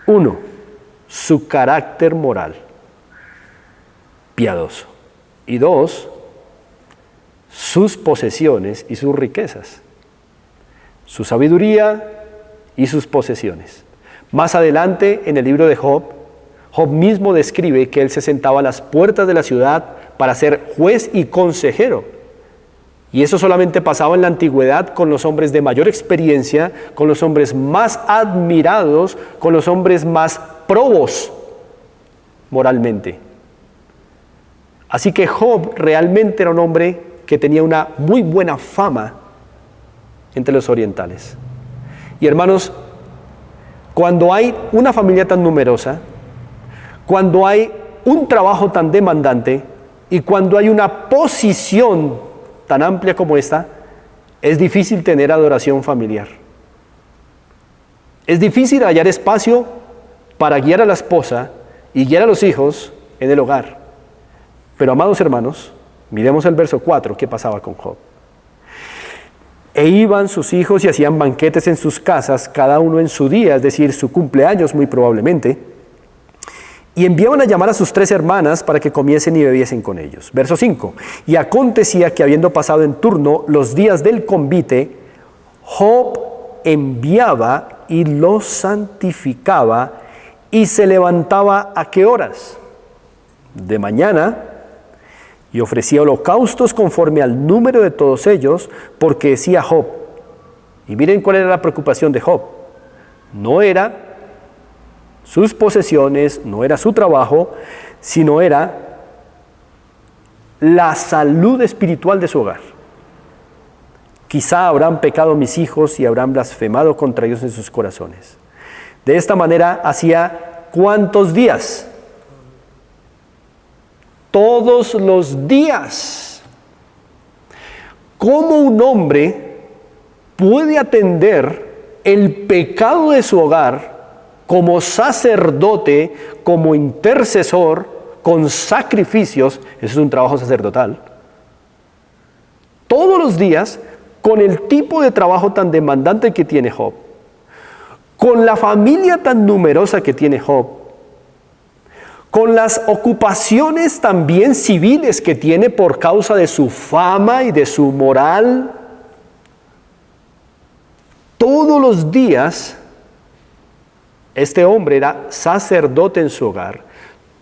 1, su carácter moral, piadoso. Y 2, sus posesiones y sus riquezas, su sabiduría y sus posesiones. Más adelante en el libro de Job, Job mismo describe que él se sentaba a las puertas de la ciudad para ser juez y consejero. Y eso solamente pasaba en la antigüedad con los hombres de mayor experiencia, con los hombres más admirados, con los hombres más probos moralmente. Así que Job realmente era un hombre que tenía una muy buena fama entre los orientales. Y hermanos, cuando hay una familia tan numerosa, cuando hay un trabajo tan demandante y cuando hay una posición tan amplia como esta, es difícil tener adoración familiar. Es difícil hallar espacio para guiar a la esposa y guiar a los hijos en el hogar. Pero amados hermanos, miremos el verso 4, ¿qué pasaba con Job? E iban sus hijos y hacían banquetes en sus casas, cada uno en su día, es decir, su cumpleaños muy probablemente, y enviaban a llamar a sus 3 hermanas para que comiesen y bebiesen con ellos. Verso 5. Y acontecía que habiendo pasado en turno los días del convite, Job enviaba y los santificaba y se levantaba ¿a qué horas? De mañana, y ofrecía holocaustos conforme al número de todos ellos, porque decía Job, y miren cuál era la preocupación de Job, no era sus posesiones, no era su trabajo, sino era la salud espiritual de su hogar. Quizá habrán pecado mis hijos y habrán blasfemado contra Dios en sus corazones. De esta manera hacía ¿cuántos días? Todos los días. ¿Cómo un hombre puede atender el pecado de su hogar como sacerdote, como intercesor, con sacrificios? Eso es un trabajo sacerdotal. Todos los días, con el tipo de trabajo tan demandante que tiene Job, con la familia tan numerosa que tiene Job, con las ocupaciones también civiles que tiene por causa de su fama y de su moral, todos los días este hombre era sacerdote en su hogar.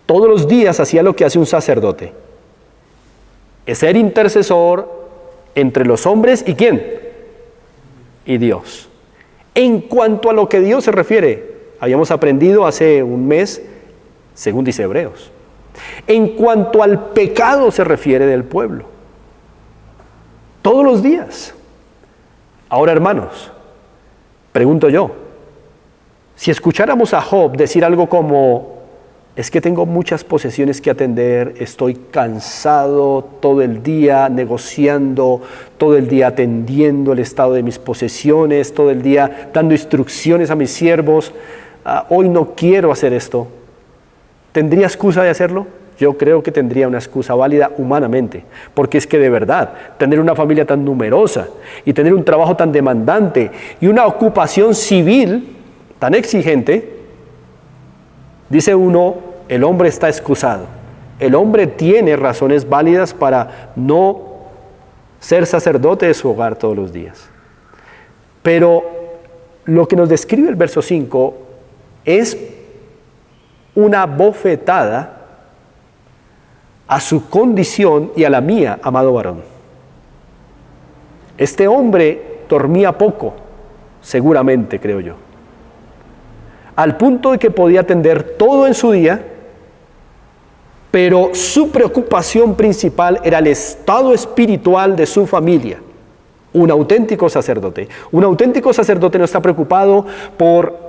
Todos los días hacía lo que hace un sacerdote: es ser intercesor entre los hombres y ¿quién? Y Dios. En cuanto a lo que Dios se refiere, habíamos aprendido hace un mes, según dice Hebreos. En cuanto al pecado se refiere del pueblo. Todos los días. Ahora, hermanos, pregunto yo, si escucháramos a Job decir algo como, es que tengo muchas posesiones que atender, estoy cansado todo el día negociando, todo el día atendiendo el estado de mis posesiones, todo el día dando instrucciones a mis siervos, hoy no quiero hacer esto, ¿tendría excusa de hacerlo? Yo creo que tendría una excusa válida humanamente, porque es que de verdad, tener una familia tan numerosa y tener un trabajo tan demandante y una ocupación civil tan exigente, dice uno, el hombre está excusado. El hombre tiene razones válidas para no ser sacerdote de su hogar todos los días. Pero lo que nos describe el verso 5 es una bofetada a su condición y a la mía, amado varón. Este hombre dormía poco, seguramente, creo yo, al punto de que podía atender todo en su día, pero su preocupación principal era el estado espiritual de su familia. Un auténtico sacerdote. Un auténtico sacerdote no está preocupado por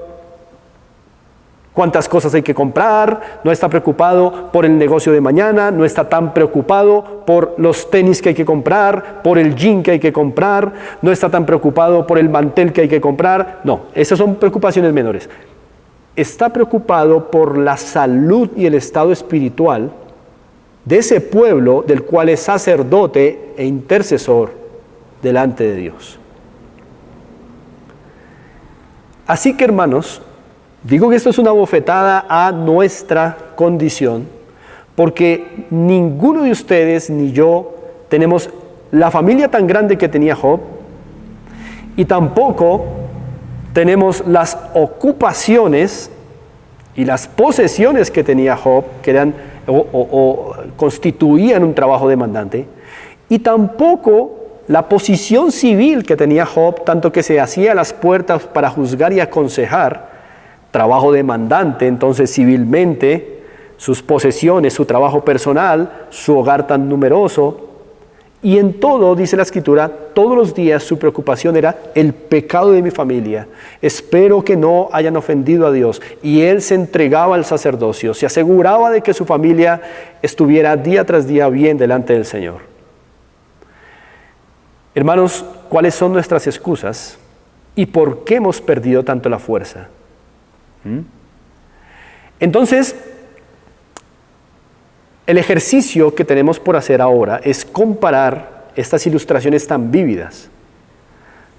cuántas cosas hay que comprar, no está preocupado por el negocio de mañana, no está tan preocupado por los tenis que hay que comprar, por el jean que hay que comprar, no está tan preocupado por el mantel que hay que comprar. No, esas son preocupaciones menores. Está preocupado por la salud y el estado espiritual de ese pueblo del cual es sacerdote e intercesor delante de Dios. Así que, hermanos, digo que esto es una bofetada a nuestra condición, porque ninguno de ustedes ni yo tenemos la familia tan grande que tenía Job, y tampoco tenemos las ocupaciones y las posesiones que tenía Job, que eran o constituían un trabajo demandante, y tampoco la posición civil que tenía Job, tanto que se hacía a las puertas para juzgar y aconsejar, trabajo demandante, entonces civilmente, sus posesiones, su trabajo personal, su hogar tan numeroso, y en todo, dice la Escritura, todos los días su preocupación era el pecado de mi familia. Espero que no hayan ofendido a Dios. Y él se entregaba al sacerdocio, se aseguraba de que su familia estuviera día tras día bien delante del Señor. Hermanos, ¿cuáles son nuestras excusas? ¿Y por qué hemos perdido tanto la fuerza? Entonces, el ejercicio que tenemos por hacer ahora es comparar estas ilustraciones tan vívidas.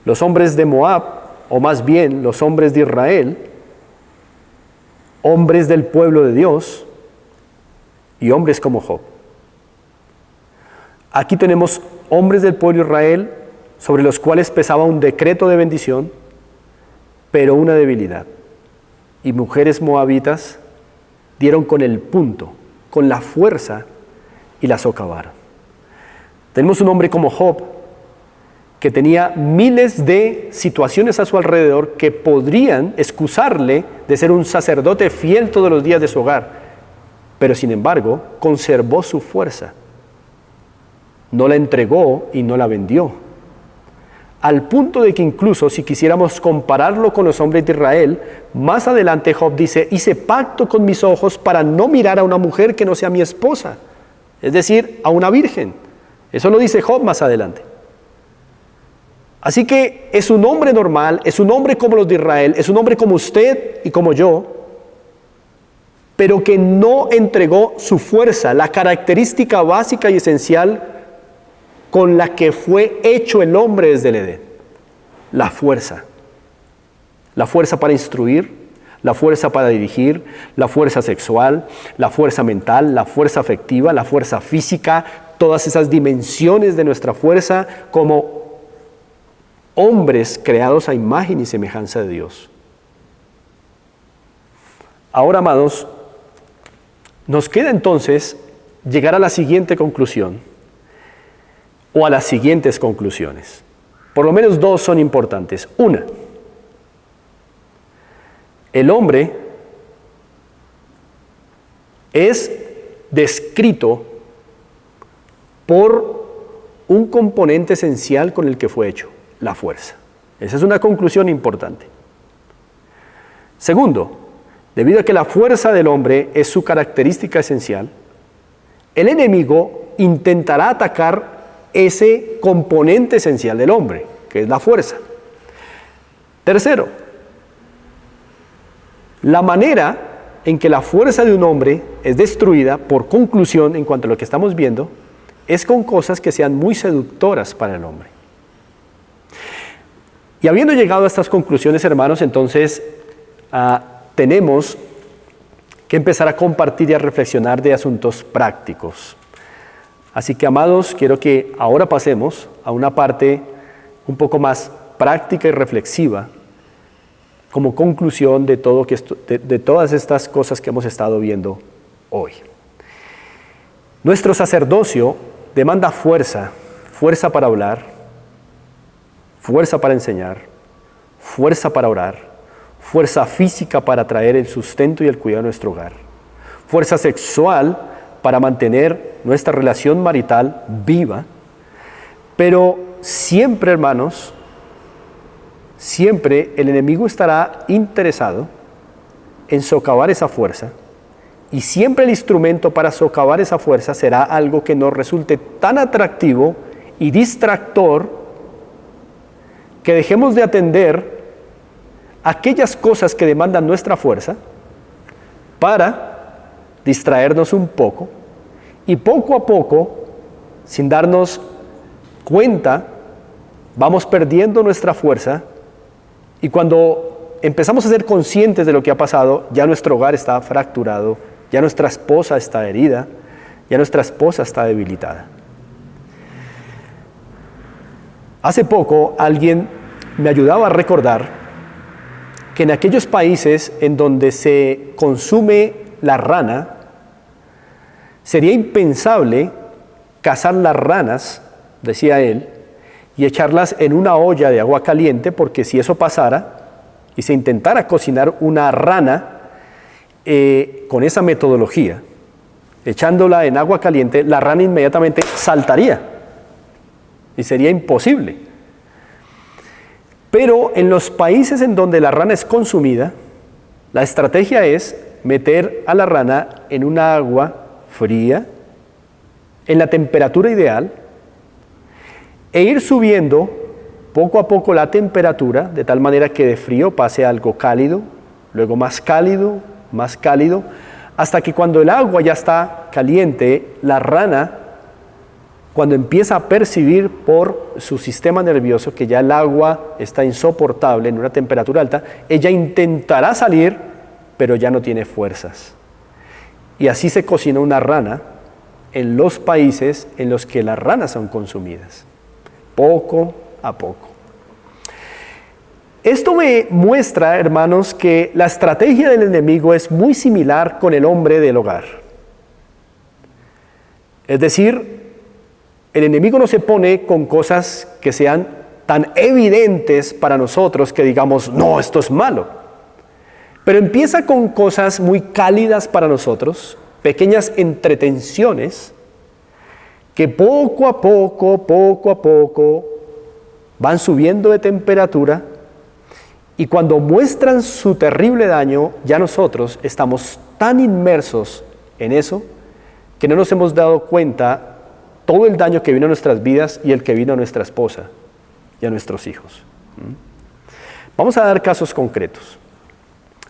Los hombres de Moab, o más bien los hombres de Israel, hombres del pueblo de Dios y hombres como Job. Aquí tenemos hombres del pueblo de Israel sobre los cuales pesaba un decreto de bendición, pero una debilidad. Y mujeres moabitas dieron con el punto, con la fuerza, y la socavaron. Tenemos un hombre como Job, que tenía miles de situaciones a su alrededor que podrían excusarle de ser un sacerdote fiel todos los días de su hogar, pero sin embargo conservó su fuerza, no la entregó y no la vendió, al punto de que incluso si quisiéramos compararlo con los hombres de Israel, más adelante Job dice: hice pacto con mis ojos para no mirar a una mujer que no sea mi esposa, es decir, a una virgen. Eso lo dice Job más adelante. Así que es un hombre normal, es un hombre como los de Israel, es un hombre como usted y como yo, pero que no entregó su fuerza, la característica básica y esencial con la que fue hecho el hombre desde el Edén: la fuerza. La fuerza para instruir, la fuerza para dirigir, la fuerza sexual, la fuerza mental, la fuerza afectiva, la fuerza física, todas esas dimensiones de nuestra fuerza como hombres creados a imagen y semejanza de Dios. Ahora, amados, nos queda entonces llegar a la siguiente conclusión, o a las siguientes conclusiones. Por lo menos dos son importantes. Una, el hombre es descrito por un componente esencial con el que fue hecho: la fuerza. Esa es una conclusión importante. Segundo, debido a que la fuerza del hombre es su característica esencial, el enemigo intentará atacar ese componente esencial del hombre, que es la fuerza. Tercero, la manera en que la fuerza de un hombre es destruida, por conclusión, en cuanto a lo que estamos viendo, es con cosas que sean muy seductoras para el hombre. Y habiendo llegado a estas conclusiones, hermanos, entonces tenemos que empezar a compartir y a reflexionar de asuntos prácticos. Así que, amados, quiero que ahora pasemos a una parte un poco más práctica y reflexiva como conclusión de todas estas cosas que hemos estado viendo hoy. Nuestro sacerdocio demanda fuerza para hablar, fuerza para enseñar, fuerza para orar, fuerza física para traer el sustento y el cuidado de nuestro hogar, fuerza sexual para mantener nuestra relación marital viva, pero siempre, hermanos, siempre el enemigo estará interesado en socavar esa fuerza, y siempre el instrumento para socavar esa fuerza será algo que nos resulte tan atractivo y distractor que dejemos de atender aquellas cosas que demandan nuestra fuerza para distraernos un poco, y poco a poco, sin darnos cuenta, vamos perdiendo nuestra fuerza, y cuando empezamos a ser conscientes de lo que ha pasado, ya nuestro hogar está fracturado, ya nuestra esposa está herida, ya nuestra esposa está debilitada. Hace poco alguien me ayudaba a recordar que en aquellos países en donde se consume la rana, sería impensable cazar las ranas, decía él, y echarlas en una olla de agua caliente, porque si eso pasara y se intentara cocinar una rana con esa metodología, echándola en agua caliente, la rana inmediatamente saltaría y sería imposible. Pero en los países en donde la rana es consumida, la estrategia es meter a la rana en una agua fría, en la temperatura ideal, e ir subiendo poco a poco la temperatura, de tal manera que de frío pase a algo cálido, luego más cálido, hasta que cuando el agua ya está caliente, la rana, cuando empieza a percibir por su sistema nervioso que ya el agua está insoportable en una temperatura alta, ella intentará salir, pero ya no tiene fuerzas. Y así se cocina una rana en los países en los que las ranas son consumidas, poco a poco. Esto me muestra, hermanos, que la estrategia del enemigo es muy similar con el hombre del hogar. Es decir, el enemigo no se pone con cosas que sean tan evidentes para nosotros que digamos, no, esto es malo. Pero empieza con cosas muy cálidas para nosotros, pequeñas entretenciones, que poco a poco van subiendo de temperatura, y cuando muestran su terrible daño, ya nosotros estamos tan inmersos en eso que no nos hemos dado cuenta todo el daño que vino a nuestras vidas y el que vino a nuestra esposa y a nuestros hijos. Vamos a dar casos concretos.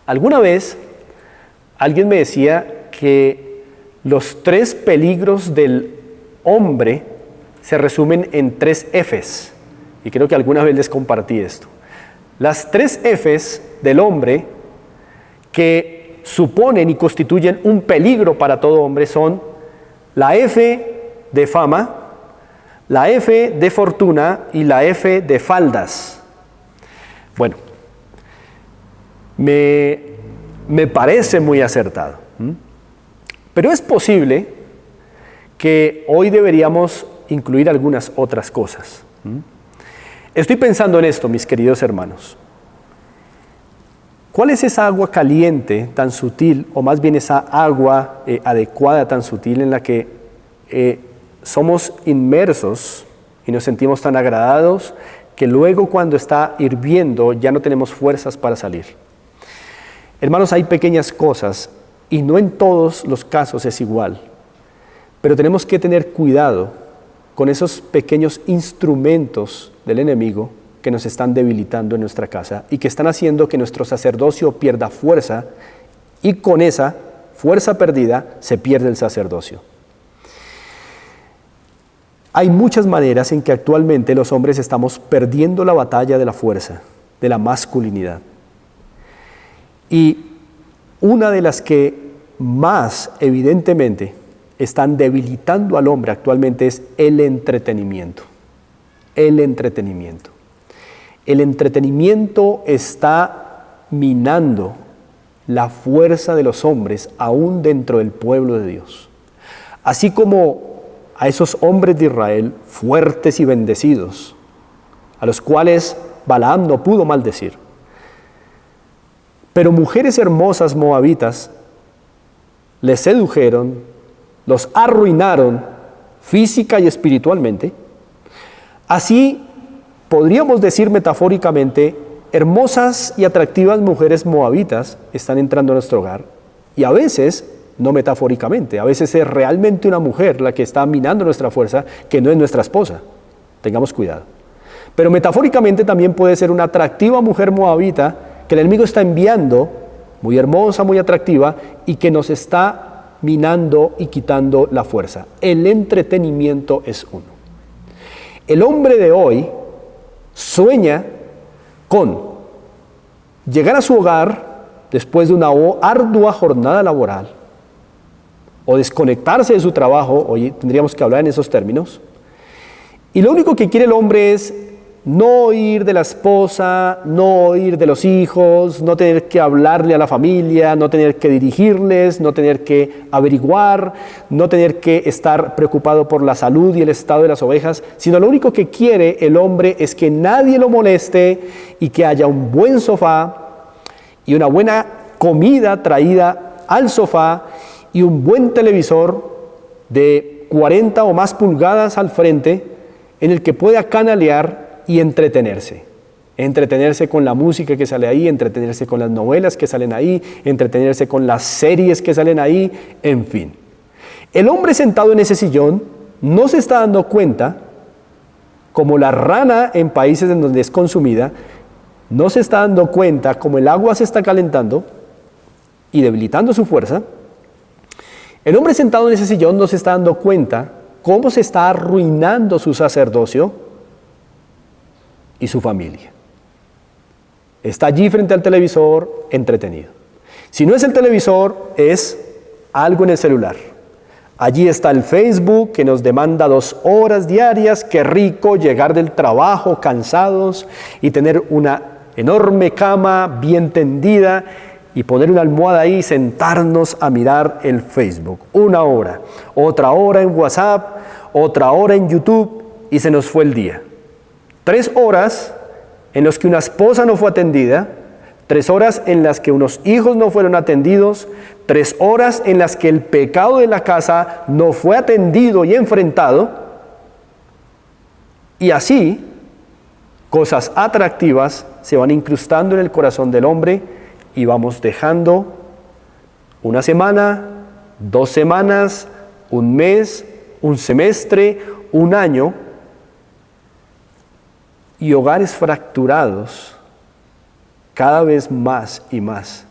Alguna vez alguien me decía que los 3 peligros del hombre se resumen en 3 Fs, y creo que alguna vez les compartí esto. Las 3 Fs del hombre que suponen y constituyen un peligro para todo hombre son la F de fama, la F de fortuna y la F de faldas. Bueno, me parece muy acertado. Pero es posible que hoy deberíamos incluir algunas otras cosas. Estoy pensando en esto, mis queridos hermanos. ¿Cuál es esa agua caliente tan sutil, o más bien esa agua adecuada tan sutil en la que somos inmersos y nos sentimos tan agradados que luego cuando está hirviendo ya no tenemos fuerzas para salir? Hermanos, hay pequeñas cosas y no en todos los casos es igual, pero tenemos que tener cuidado con esos pequeños instrumentos del enemigo que nos están debilitando en nuestra casa y que están haciendo que nuestro sacerdocio pierda fuerza, y con esa fuerza perdida se pierde el sacerdocio. Hay muchas maneras en que actualmente los hombres estamos perdiendo la batalla de la fuerza, de la masculinidad. Y una de las que más evidentemente están debilitando al hombre actualmente es el entretenimiento. El entretenimiento. El entretenimiento está minando la fuerza de los hombres aún dentro del pueblo de Dios. Así como a esos hombres de Israel fuertes y bendecidos, a los cuales Balaam no pudo maldecir. Pero mujeres hermosas moabitas les sedujeron, los arruinaron física y espiritualmente. Así podríamos decir metafóricamente, hermosas y atractivas mujeres moabitas están entrando a nuestro hogar, y a veces, no metafóricamente, a veces es realmente una mujer la que está minando nuestra fuerza, que no es nuestra esposa. Tengamos cuidado. Pero metafóricamente también puede ser una atractiva mujer moabita que el enemigo está enviando, muy hermosa, muy atractiva, y que nos está minando y quitando la fuerza. El entretenimiento es uno. El hombre de hoy sueña con llegar a su hogar después de una ardua jornada laboral, o desconectarse de su trabajo, hoy tendríamos que hablar en esos términos, y lo único que quiere el hombre es no oír de la esposa, no oír de los hijos, no tener que hablarle a la familia, no tener que dirigirles, no tener que averiguar, no tener que estar preocupado por la salud y el estado de las ovejas, sino lo único que quiere el hombre es que nadie lo moleste y que haya un buen sofá y una buena comida traída al sofá y un buen televisor de 40 o más pulgadas al frente en el que pueda canalear y entretenerse con la música que sale ahí, entretenerse con las novelas que salen ahí, entretenerse con las series que salen ahí, en fin. El hombre sentado en ese sillón no se está dando cuenta, como la rana en países en donde es consumida, no se está dando cuenta como el agua se está calentando y debilitando su fuerza. El hombre sentado en ese sillón no se está dando cuenta cómo se está arruinando su sacerdocio y su familia. Está allí frente al televisor, entretenido. Si no es el televisor, es algo en el celular. Allí está el Facebook que nos demanda 2 horas diarias. Qué rico llegar del trabajo cansados y tener una enorme cama bien tendida y poner una almohada ahí y sentarnos a mirar el Facebook. 1 hora, otra hora en WhatsApp, otra hora en YouTube y se nos fue el día. 3 horas en las que una esposa no fue atendida, 3 horas en las que unos hijos no fueron atendidos, 3 horas en las que el pecado de la casa no fue atendido y enfrentado, y así cosas atractivas se van incrustando en el corazón del hombre y vamos dejando 1 semana, 2 semanas, 1 mes, 1 semestre, 1 año, y hogares fracturados cada vez más y más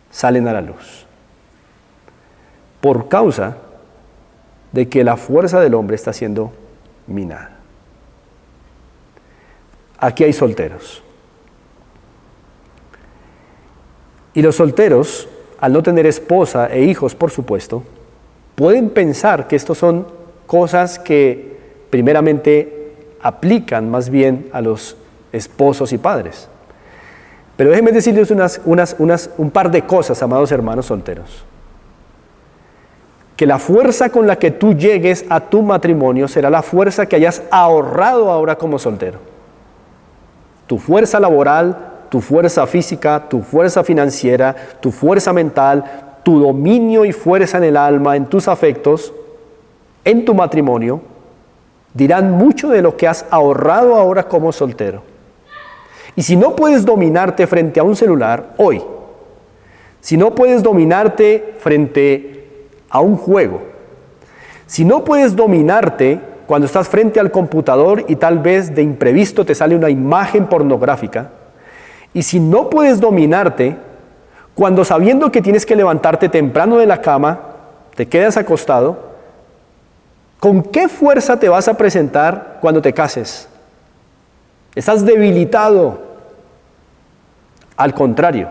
salen a la luz por causa de que la fuerza del hombre está siendo minada. Aquí hay solteros. Y los solteros, al no tener esposa e hijos, por supuesto, pueden pensar que estos son cosas que primeramente aplican más bien a los esposos y padres. Pero déjenme decirles un par de cosas, amados hermanos solteros. Que la fuerza con la que tú llegues a tu matrimonio será la fuerza que hayas ahorrado ahora como soltero. Tu fuerza laboral, tu fuerza física, tu fuerza financiera, tu fuerza mental, tu dominio y fuerza en el alma, en tus afectos, en tu matrimonio, dirán mucho de lo que has ahorrado ahora como soltero. Y si no puedes dominarte frente a un celular hoy, si no puedes dominarte frente a un juego, si no puedes dominarte cuando estás frente al computador y tal vez de imprevisto te sale una imagen pornográfica, y si no puedes dominarte cuando sabiendo que tienes que levantarte temprano de la cama, te quedas acostado, ¿con qué fuerza te vas a presentar cuando te cases? Estás debilitado. Al contrario,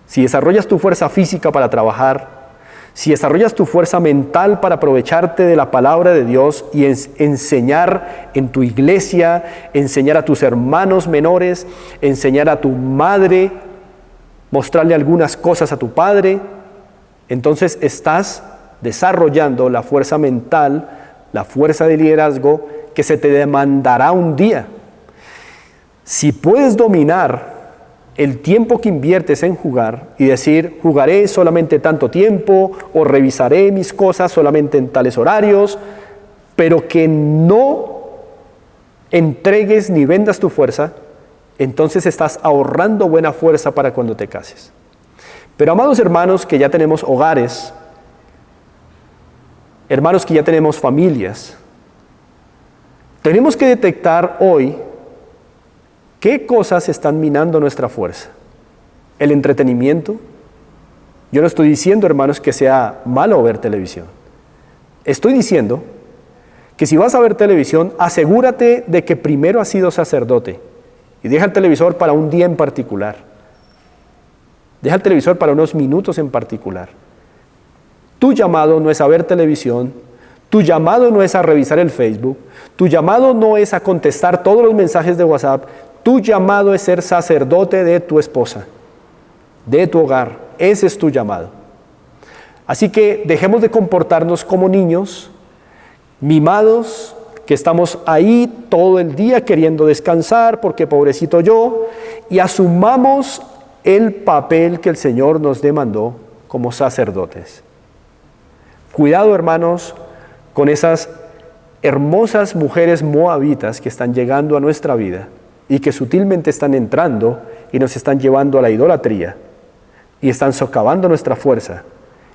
si desarrollas tu fuerza física para trabajar, si desarrollas tu fuerza mental para aprovecharte de la palabra de Dios y enseñar en tu iglesia, enseñar a tus hermanos menores, enseñar a tu madre, mostrarle algunas cosas a tu padre, entonces estás desarrollando la fuerza mental, la fuerza de liderazgo que se te demandará un día. Si puedes dominar el tiempo que inviertes en jugar y decir, jugaré solamente tanto tiempo o revisaré mis cosas solamente en tales horarios, pero que no entregues ni vendas tu fuerza, entonces estás ahorrando buena fuerza para cuando te cases. Pero amados hermanos que ya tenemos hogares, hermanos que ya tenemos familias, tenemos que detectar hoy qué cosas están minando nuestra fuerza. El entretenimiento. Yo no estoy diciendo, hermanos, que sea malo ver televisión. Estoy diciendo que si vas a ver televisión, asegúrate de que primero has sido sacerdote y deja el televisor para un día en particular. Deja el televisor para unos minutos en particular. Tu llamado no es a ver televisión, Tu llamado no es a revisar el Facebook, tu llamado no es a contestar todos los mensajes de WhatsApp, tu llamado es ser sacerdote de tu esposa, de tu hogar. Ese es tu llamado. Así que dejemos de comportarnos como niños, mimados, que estamos ahí todo el día queriendo descansar porque pobrecito yo, y asumamos el papel que el Señor nos demandó como sacerdotes. Cuidado, hermanos, con esas hermosas mujeres moabitas que están llegando a nuestra vida y que sutilmente están entrando y nos están llevando a la idolatría y están socavando nuestra fuerza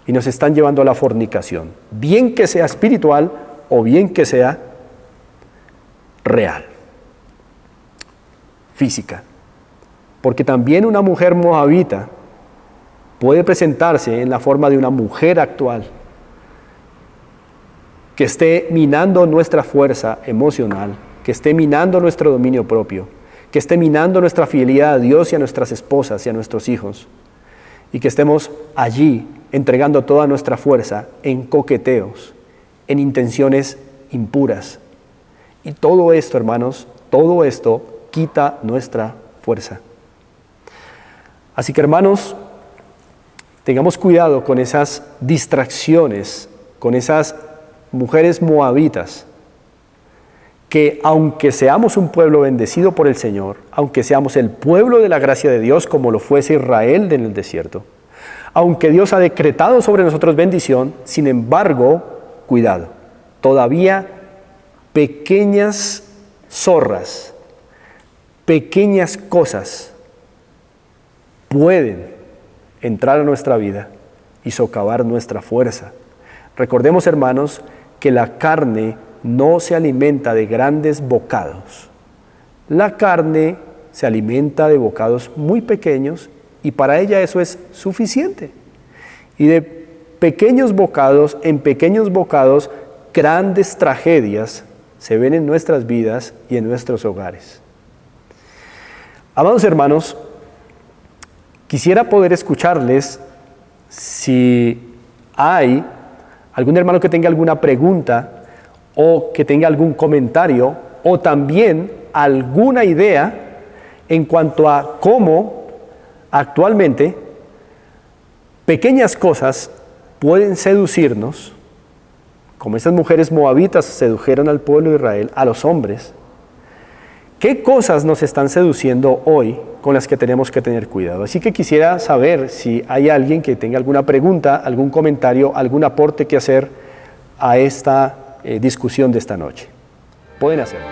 y nos están llevando a la fornicación, bien que sea espiritual o bien que sea real, física. Porque también una mujer moabita puede presentarse en la forma de una mujer actual que esté minando nuestra fuerza emocional, que esté minando nuestro dominio propio, que esté minando nuestra fidelidad a Dios y a nuestras esposas y a nuestros hijos, y que estemos allí entregando toda nuestra fuerza en coqueteos, en intenciones impuras. Y todo esto, hermanos, todo esto quita nuestra fuerza. Así que, hermanos, tengamos cuidado con esas distracciones, con esas mujeres moabitas, que aunque seamos un pueblo bendecido por el Señor, aunque seamos el pueblo de la gracia de Dios como lo fuese Israel en el desierto, aunque Dios ha decretado sobre nosotros bendición, sin embargo, cuidado, todavía pequeñas zorras, pequeñas cosas pueden entrar a nuestra vida y socavar nuestra fuerza. Recordemos, hermanos, que la carne no se alimenta de grandes bocados. La carne se alimenta de bocados muy pequeños y para ella eso es suficiente. Y de pequeños bocados en pequeños bocados, grandes tragedias se ven en nuestras vidas y en nuestros hogares. Amados hermanos, quisiera poder escucharles si hay algún hermano que tenga alguna pregunta o que tenga algún comentario o también alguna idea en cuanto a cómo actualmente pequeñas cosas pueden seducirnos, como esas mujeres moabitas sedujeron al pueblo de Israel, a los hombres. ¿Qué cosas nos están seduciendo hoy con las que tenemos que tener cuidado? Así que quisiera saber si hay alguien que tenga alguna pregunta, algún comentario, algún aporte que hacer a esta discusión de esta noche. Pueden hacerlo.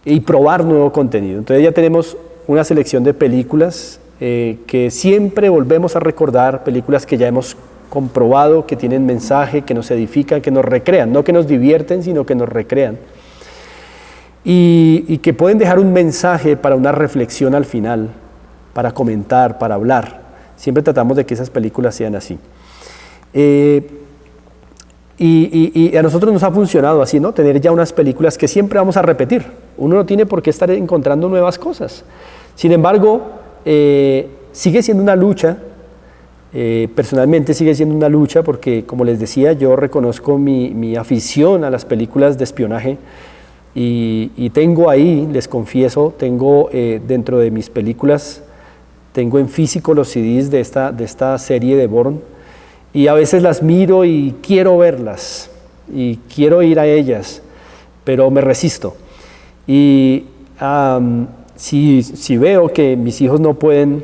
y probar nuevo contenido. Entonces ya tenemos una selección de películas que siempre volvemos a recordar, películas que ya hemos comprobado que tienen mensaje, que nos edifican, que nos recrean, no que nos divierten, sino que nos recrean. Y que pueden dejar un mensaje para una reflexión al final, para comentar, para hablar. Siempre tratamos de que esas películas sean así. Y a nosotros nos ha funcionado así, ¿no? Tener ya unas películas que siempre vamos a repetir. Uno no tiene por qué estar encontrando nuevas cosas. Sin embargo, sigue siendo una lucha. Personalmente sigue siendo una lucha porque, como les decía, yo reconozco mi afición a las películas de espionaje y tengo ahí, les confieso, tengo dentro de mis películas, tengo en físico los CDs de esta serie de Bourne y a veces las miro y quiero verlas y quiero ir a ellas, pero me resisto. Y si veo que mis hijos no pueden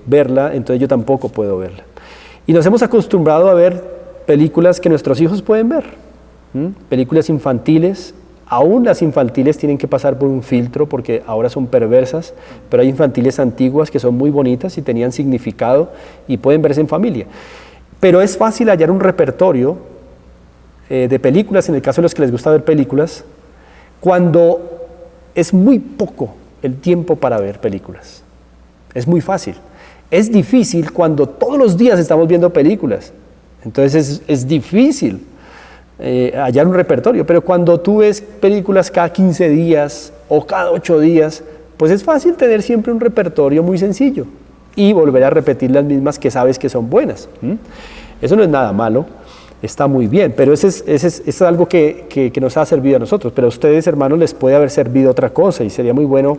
verla, entonces yo tampoco puedo verla. Y nos hemos acostumbrado a ver películas que nuestros hijos pueden ver, películas infantiles. Aún las infantiles tienen que pasar por un filtro porque ahora son perversas, pero hay infantiles antiguas que son muy bonitas y tenían significado y pueden verse en familia. Pero es fácil hallar un repertorio de películas, en el caso de los que les gusta ver películas, cuando es muy poco el tiempo para ver películas. Es muy fácil. Es difícil cuando todos los días estamos viendo películas. Entonces es difícil hallar un repertorio, pero cuando tú ves películas cada 15 días o cada 8 días, pues es fácil tener siempre un repertorio muy sencillo y volver a repetir las mismas que sabes que son buenas. Eso no es nada malo, está muy bien, pero eso es algo que nos ha servido a nosotros, pero a ustedes, hermanos, les puede haber servido otra cosa y sería muy bueno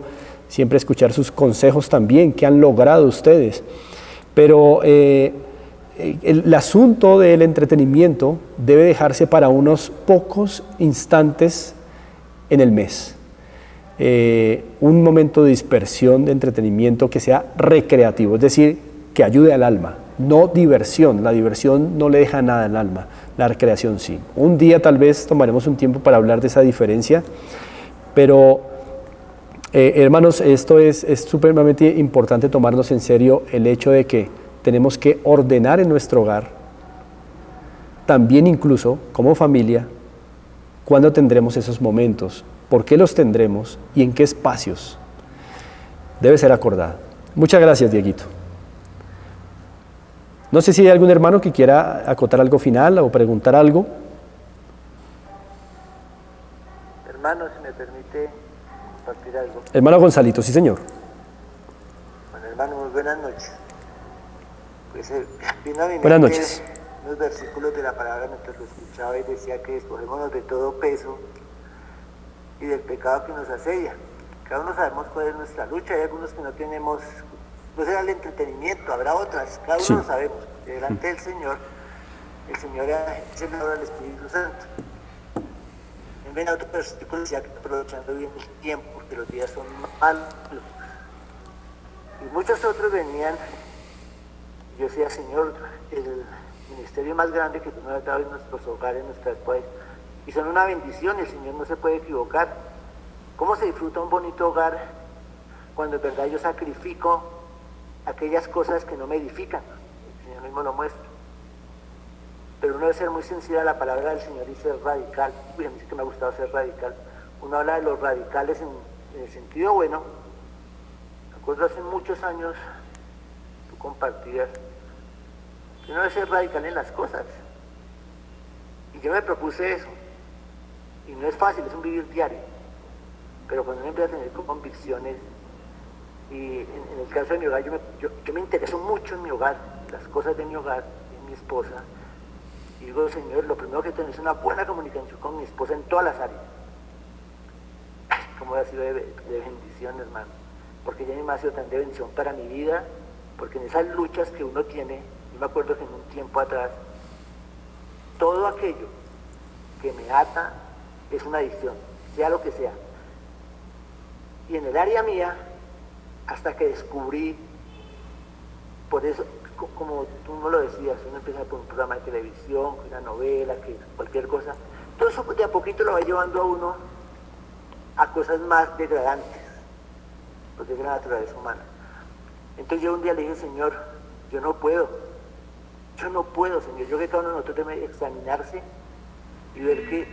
siempre escuchar sus consejos también, qué han logrado ustedes. Pero el asunto del entretenimiento debe dejarse para unos pocos instantes en el mes. Un momento de dispersión, de entretenimiento que sea recreativo, es decir, que ayude al alma, no diversión. La diversión no le deja nada al alma, la recreación sí. Un día tal vez tomaremos un tiempo para hablar de esa diferencia, pero hermanos, esto es supremamente importante tomarnos en serio el hecho de que tenemos que ordenar en nuestro hogar, también incluso como familia, cuándo tendremos esos momentos, por qué los tendremos y en qué espacios. Debe ser acordado. Muchas gracias, Dieguito. No sé si hay algún hermano que quiera acotar algo final o preguntar algo. Hermano, si me permite compartir algo. Hermano Gonzalito, sí señor. Bueno, hermano, muy buenas noches. Pues vino a mi mente Buenas noches. unos versículos de la palabra mientras lo escuchaba y decía que despojémonos de todo peso y del pecado que nos asedia. Cada uno sabemos cuál es nuestra lucha, hay algunos que no tenemos, no será el entretenimiento, habrá otras, cada uno lo sabemos. Delante del Señor, el Señor es el lado del Espíritu Santo. En otro versículo decía que aprovechando bien el tiempo, porque los días son malos. Y muchos otros venían. Yo decía, Señor, el ministerio más grande que tú nos has dado en nuestros hogares, en nuestras países, y son una bendición, el Señor no se puede equivocar. ¿Cómo se disfruta un bonito hogar cuando en verdad yo sacrifico aquellas cosas que no me edifican? El Señor mismo lo muestra. Pero uno debe ser muy sensible a la palabra del Señor y ser radical. Uy, a mí sí que me ha gustado ser radical. Uno habla de los radicales en el sentido bueno. Me acuerdo hace muchos años, tú compartías, que uno debe ser radical en las cosas. Y yo me propuse eso. Y no es fácil, es un vivir diario. Pero cuando uno empieza a tener convicciones, y en el caso de mi hogar, yo me intereso mucho en mi hogar, las cosas de mi hogar, en mi esposa. Y digo, Señor, lo primero que tengo es una buena comunicación con mi esposa en todas las áreas. Como ha sido de bendición, hermano. Porque ella misma ha sido tan de bendición para mi vida, porque en esas luchas que uno tiene, yo me acuerdo que en un tiempo atrás, todo aquello que me ata es una adicción, sea lo que sea. Y en el área mía, hasta que descubrí, por eso, como tú no lo decías, uno empieza por un programa de televisión, una novela, que cualquier cosa, todo eso de a poquito lo va llevando a uno a cosas más degradantes, porque es la naturaleza humana. Entonces yo un día le dije, Señor, yo no puedo, Señor. Yo creo que cada uno de nosotros debe examinarse y ver que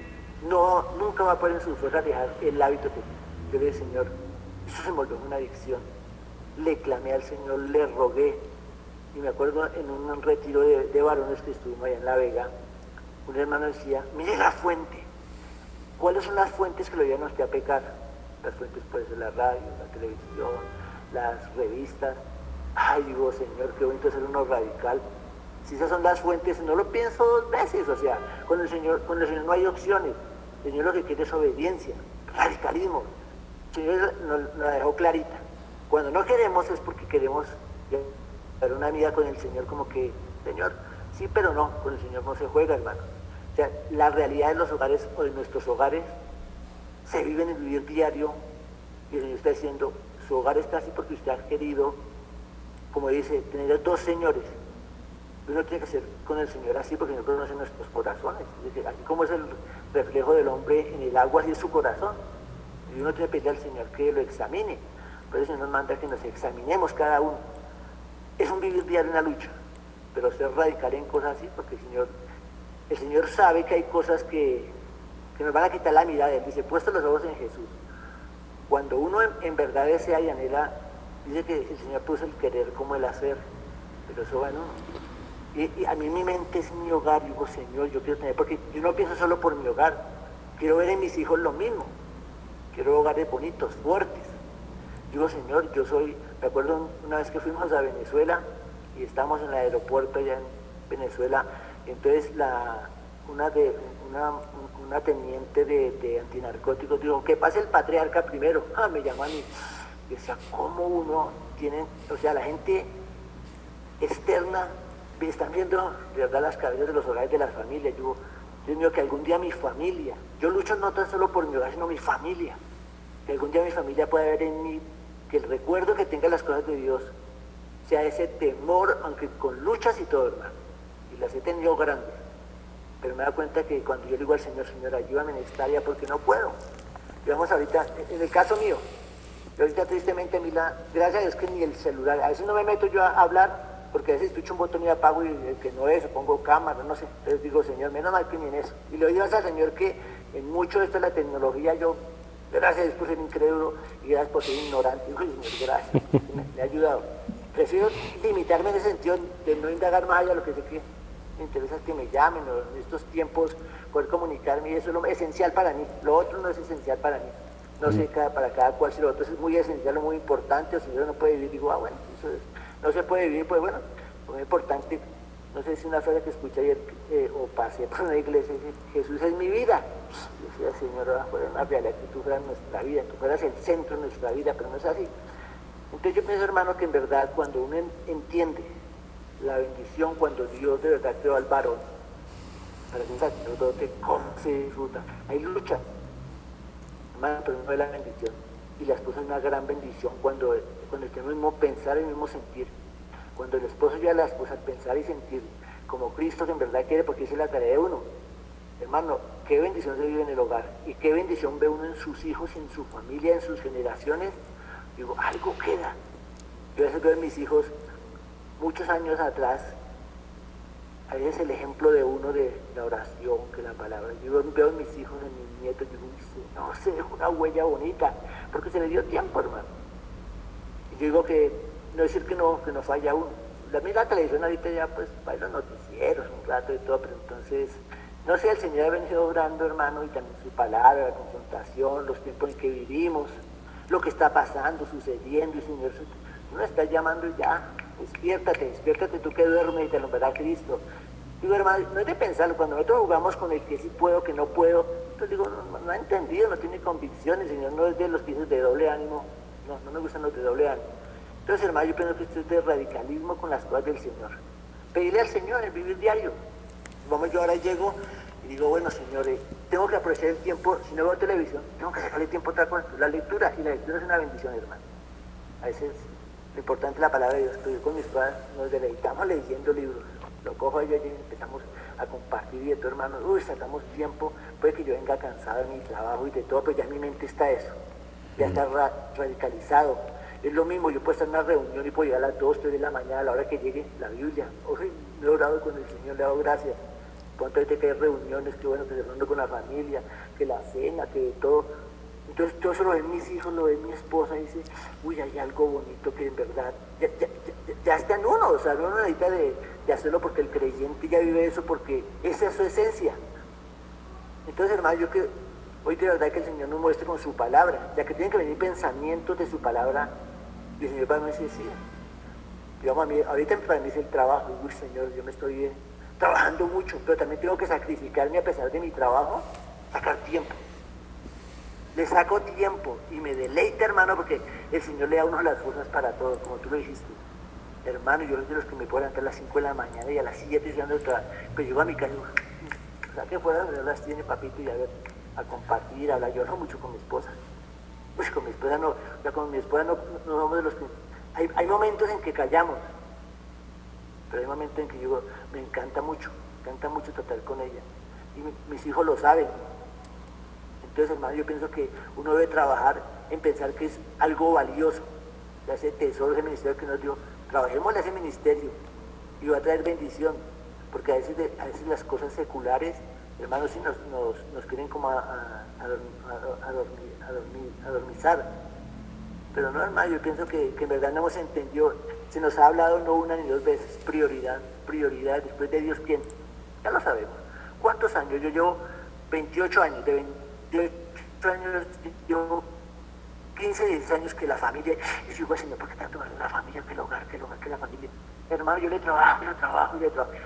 nunca va a poder en sus fuerzas dejar el hábito que yo le dije, Señor, eso se volvió una adicción. Le clamé al Señor, le rogué. Y me acuerdo en un retiro de varones que estuvimos allá en La Vega, un hermano decía, mire la fuente. ¿Cuáles son las fuentes que lo llevan a usted a pecar? Las fuentes pueden ser la radio, la televisión, las revistas. Ay, digo, Señor, qué bonito ser uno radical. Si esas son las fuentes, no lo pienso dos veces. O sea, con el Señor no hay opciones. El Señor lo que quiere es obediencia, radicalismo. El Señor nos la dejó clarita. Cuando no queremos es porque queremos dar una vida con el Señor como que, Señor, sí, pero no, con el Señor no se juega, hermano. O sea, la realidad de los hogares o de nuestros hogares se vive en el vivir diario y el Señor está diciendo, su hogar está así porque usted ha querido, como dice, tener dos señores. Uno tiene que ser con el Señor así porque no conoce nuestros corazones. Es decir, así como es el reflejo del hombre en el agua, así es su corazón. Y uno tiene que pedirle al Señor que lo examine. Por eso el Señor nos manda que nos examinemos cada uno. Es un vivir diario, una lucha, pero ser radical en cosas así porque el Señor sabe que hay cosas que nos van a quitar la mirada. Él dice, puesto los ojos en Jesús. Cuando uno en verdad desea y anhela, dice que el Señor puso el querer como el hacer, pero eso bueno. Y a mí mi mente es mi hogar, yo digo, Señor, yo quiero tener, porque yo no pienso solo por mi hogar, quiero ver en mis hijos lo mismo, quiero hogares bonitos, fuertes. Digo, Señor, me acuerdo una vez que fuimos a Venezuela y estábamos en el aeropuerto allá en Venezuela, y entonces una teniente de antinarcóticos dijo, que pase el patriarca primero. Me llaman y decía, ¿cómo uno tiene, o sea, la gente externa, están viendo de verdad las cabezas de los hogares de las familias? Yo, Dios mío, que algún día mi familia, yo lucho no tan solo por mi hogar, sino mi familia, que algún día mi familia pueda ver en mí, que el recuerdo que tenga las cosas de Dios sea ese temor, aunque con luchas y todo, hermano, y las he tenido grandes, pero me da cuenta que cuando yo le digo al Señor, Señor, ayúdame en esta área porque no puedo. Digamos ahorita, en el caso mío, yo ahorita tristemente gracias a Dios que ni el celular, a veces no me meto yo a hablar, porque a veces escucho un botón y apago y el que no es, o pongo cámara, no sé, entonces digo, Señor, menos mal que ni en eso. Y le doy gracias al Señor que en mucho de esto de la tecnología yo, gracias a Dios por ser incrédulo y gracias por ser ignorante, digo, Señor, gracias, me ha ayudado. Prefiero limitarme en ese sentido de no indagar más allá de lo que sé que me interesa, es que me llamen, o en estos tiempos poder comunicarme, y eso es lo esencial para mí, lo otro no es esencial para mí. No sé para cada cual, si lo otro es muy esencial o muy importante, o si yo no puede vivir, digo, bueno, eso es, no se puede vivir, pues bueno, muy importante. No sé si una frase que escuché ayer o pasé por una iglesia, dice, Jesús es mi vida. Yo decía, Señor, ahora fuera una realidad que tú fueras nuestra vida, tú fueras el centro de nuestra vida, pero no es así. Entonces yo pienso, hermano, que en verdad cuando uno entiende la bendición, cuando Dios de verdad creó al varón, para que un sacerdote, cómo se disfruta, hay lucha, hermano, pero no es la bendición. Y la esposa es una gran bendición cuando tenemos el mismo pensar, el mismo sentir. Cuando el esposo ayuda a la esposa a pensar y sentir como Cristo que en verdad quiere, porque esa es la tarea de uno. Hermano, qué bendición se vive en el hogar y qué bendición ve uno en sus hijos, en su familia, en sus generaciones. Digo, algo queda. Yo a veces veo en mis hijos, muchos años atrás, a veces el ejemplo de uno de la oración, que la palabra. Yo veo en mis hijos, en mis nietos, digo, no, se dejó una huella bonita, porque se le dio tiempo, hermano. Y yo digo que no decir que no falla uno. La misma televisión ahorita ya pues va los noticieros un rato y todo, pero entonces, no sé, el Señor ha venido obrando, hermano, y también su palabra, la confrontación, los tiempos en que vivimos, lo que está pasando, sucediendo, y el Señor nos está llamando ya, despiértate tú que duermes y te alumbrará Cristo. Digo, hermano, no es de pensarlo, cuando nosotros jugamos con el que sí puedo, que no puedo, entonces digo, no ha entendido, no tiene convicciones, el Señor no es de los pisos de doble ánimo, no me gustan los de doble ánimo. Entonces, hermano, yo pienso que esto es de radicalismo con las cosas del Señor. Pedirle al Señor el vivir diario. Vamos, yo ahora llego y digo, bueno, Señor, tengo que aprovechar el tiempo, si no veo televisión, tengo que sacarle tiempo otra cosa, la lectura, y la lectura es una bendición, hermano. A veces, lo importante es la palabra de Dios, que yo con mis padres nos deleitamos leyendo libros. Lo cojo a ella y empezamos a compartir y de todo, hermano, sacamos tiempo, puede que yo venga cansado de mi trabajo y de todo, pero ya en mi mente está eso, ya está radicalizado. Es lo mismo, yo puedo estar en una reunión y puedo llegar a las 2, 3 de la mañana, a la hora que llegue la Biblia. Hoy me he orado con el Señor, le he dado gracias. Cuánto hay que hay reuniones, qué bueno que se reúne con la familia, que la cena, que todo. Entonces todo eso lo ven mis hijos, lo ven mi esposa y dice, uy, hay algo bonito que en verdad ya está en uno, o sea, uno necesita de hacerlo porque el creyente ya vive eso, porque esa es su esencia. Entonces, hermano, yo que hoy de verdad que el Señor nos muestre con su palabra, ya que tienen que venir pensamientos de su palabra, y el Señor para mí dice, sí, digamos, a mí, ahorita para mí es el trabajo, y uy, Señor, yo me estoy trabajando mucho, pero también tengo que sacrificarme a pesar de mi trabajo, sacar tiempo. Le saco tiempo y me deleita, hermano, porque el Señor le da a uno las fuerzas para todo, como tú lo dijiste. Hermano, yo soy de los que me puedo levantar a las 5 de la mañana y a las 7 estoy dando otra, pero llego a mi casa y digo, o sea, que fuera, las tiene papito y a ver, a compartir, a hablar. Yo hablo mucho con mi esposa. Pues con mi esposa no, o sea, con mi esposa no somos de los que... Hay momentos en que callamos, pero hay momentos en que yo me encanta mucho tratar con ella. Y mis hijos lo saben. Entonces, hermano, yo pienso que uno debe trabajar en pensar que es algo valioso, ese tesoro, ese ministerio que nos dio. Trabajemos en ese ministerio y va a traer bendición, porque a veces las cosas seculares, hermanos, sí nos quieren como adormizar. Pero no, hermano, yo pienso que en verdad no hemos entendido, se nos ha hablado no una ni dos veces, prioridad, después de Dios, ¿quién? Ya lo sabemos. ¿Cuántos años? Yo llevo 28 años, de 28 años, yo 15, 16 años que la familia, y yo digo, Señor, ¿por qué tanto la familia, que el hogar, que la familia? Hermano, yo le trabajo.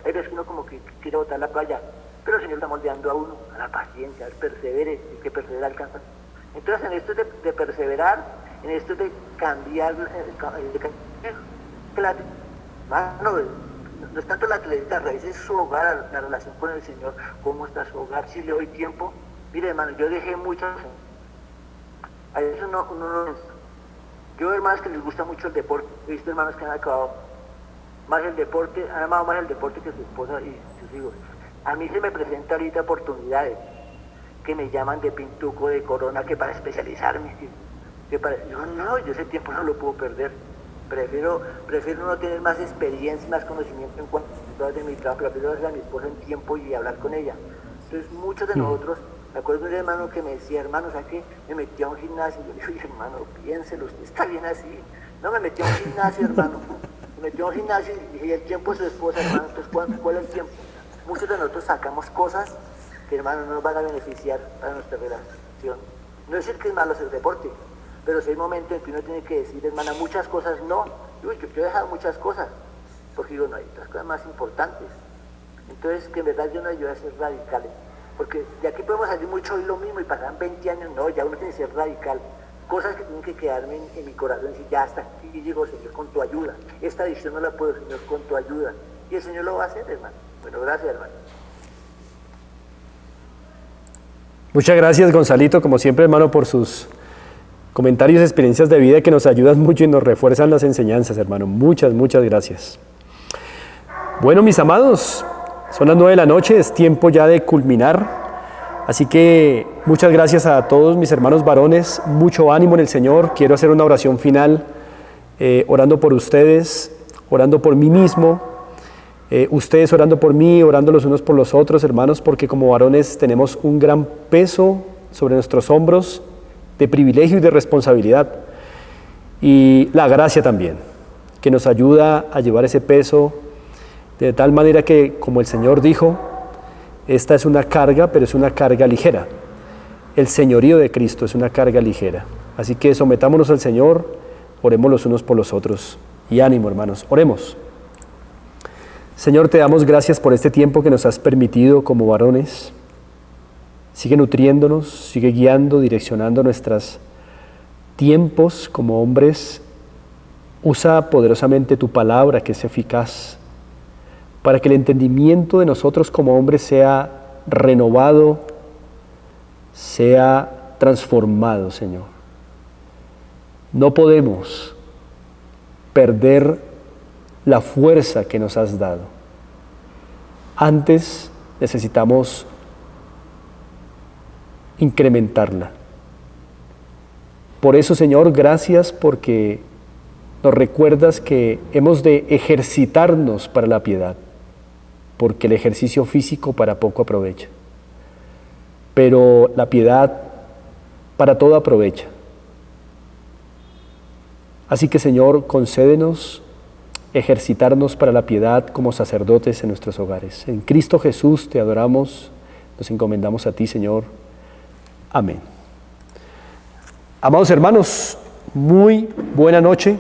Hay veces que uno como que quiere botar la toalla, pero el Señor está moldeando a uno, a la paciencia, al persevere, y que persevera alcanza. Entonces, en esto de perseverar, en esto de cambiar, no es tanto la atlética, a raíz es su hogar, la relación con el Señor, cómo está su hogar, si le doy tiempo. Mire, hermano, yo dejé muchas, a eso uno no. Yo, hermanos que les gusta mucho el deporte, he visto hermanos que han acabado más el deporte, han amado más el deporte que su esposa y sus hijos. A mí se me presenta ahorita oportunidades que me llaman de Pintuco, de Corona, que para especializarme, yo ese tiempo no lo puedo perder. Prefiero no tener más experiencia, más conocimiento en cuanto a de mi trabajo, prefiero hacer a mi esposa en tiempo y hablar con ella. Entonces muchos de nosotros, me acuerdo de un hermano que me decía, hermano, ¿sabes qué? Me metí a un gimnasio, yo le dije, hermano, piénselo, usted está bien así. No, me metí a un gimnasio, hermano, me metí a un gimnasio y dije, el tiempo es su esposa, hermano, entonces ¿cuál es el tiempo? Muchos de nosotros sacamos cosas que, hermano, no nos van a beneficiar para nuestra relación. No es decir que es malo hacer deporte, pero si hay momentos en que uno tiene que decir, hermana, muchas cosas no. Yo he dejado muchas cosas, porque digo, no, hay otras cosas más importantes. Entonces, que en verdad yo no ayudo a ser radicales, porque de aquí podemos salir mucho hoy lo mismo y pasan 20 años, no, ya uno tiene que ser radical. Cosas que tienen que quedarme en mi corazón, y ya hasta aquí llegó, Señor, con tu ayuda. Esta adicción no la puedo, Señor, con tu ayuda. Y el Señor lo va a hacer, hermano. Bueno, gracias, hermano. Muchas gracias, Gonzalito, como siempre, hermano, por sus comentarios y experiencias de vida que nos ayudan mucho y nos refuerzan las enseñanzas, hermano. Muchas gracias. Bueno, mis amados, son las 9 de la noche, es tiempo ya de culminar. Así que muchas gracias a todos mis hermanos varones, mucho ánimo en el Señor. Quiero hacer una oración final, orando por ustedes, orando por mí mismo, ustedes orando por mí, orando los unos por los otros, hermanos, porque como varones tenemos un gran peso sobre nuestros hombros de privilegio y de responsabilidad. Y la gracia también, que nos ayuda a llevar ese peso de tal manera que, como el Señor dijo, esta es una carga, pero es una carga ligera. El señorío de Cristo es una carga ligera. Así que sometámonos al Señor, oremos los unos por los otros. Y ánimo, hermanos, oremos. Señor, te damos gracias por este tiempo que nos has permitido como varones. Sigue nutriéndonos, sigue guiando, direccionando nuestros tiempos como hombres. Usa poderosamente tu palabra, que es eficaz, para que el entendimiento de nosotros como hombres sea renovado, sea transformado, Señor. No podemos perder la fuerza que nos has dado. Antes necesitamos incrementarla. Por eso, Señor, gracias porque nos recuerdas que hemos de ejercitarnos para la piedad, porque el ejercicio físico para poco aprovecha, pero la piedad para todo aprovecha. Así que, Señor, concédenos ejercitarnos para la piedad como sacerdotes en nuestros hogares. En Cristo Jesús te adoramos, nos encomendamos a ti, Señor. Amén. Amados hermanos, muy buena noche.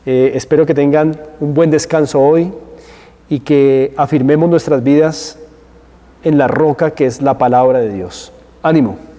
Espero que tengan un buen descanso hoy y que afirmemos nuestras vidas en la roca que es la palabra de Dios. Ánimo.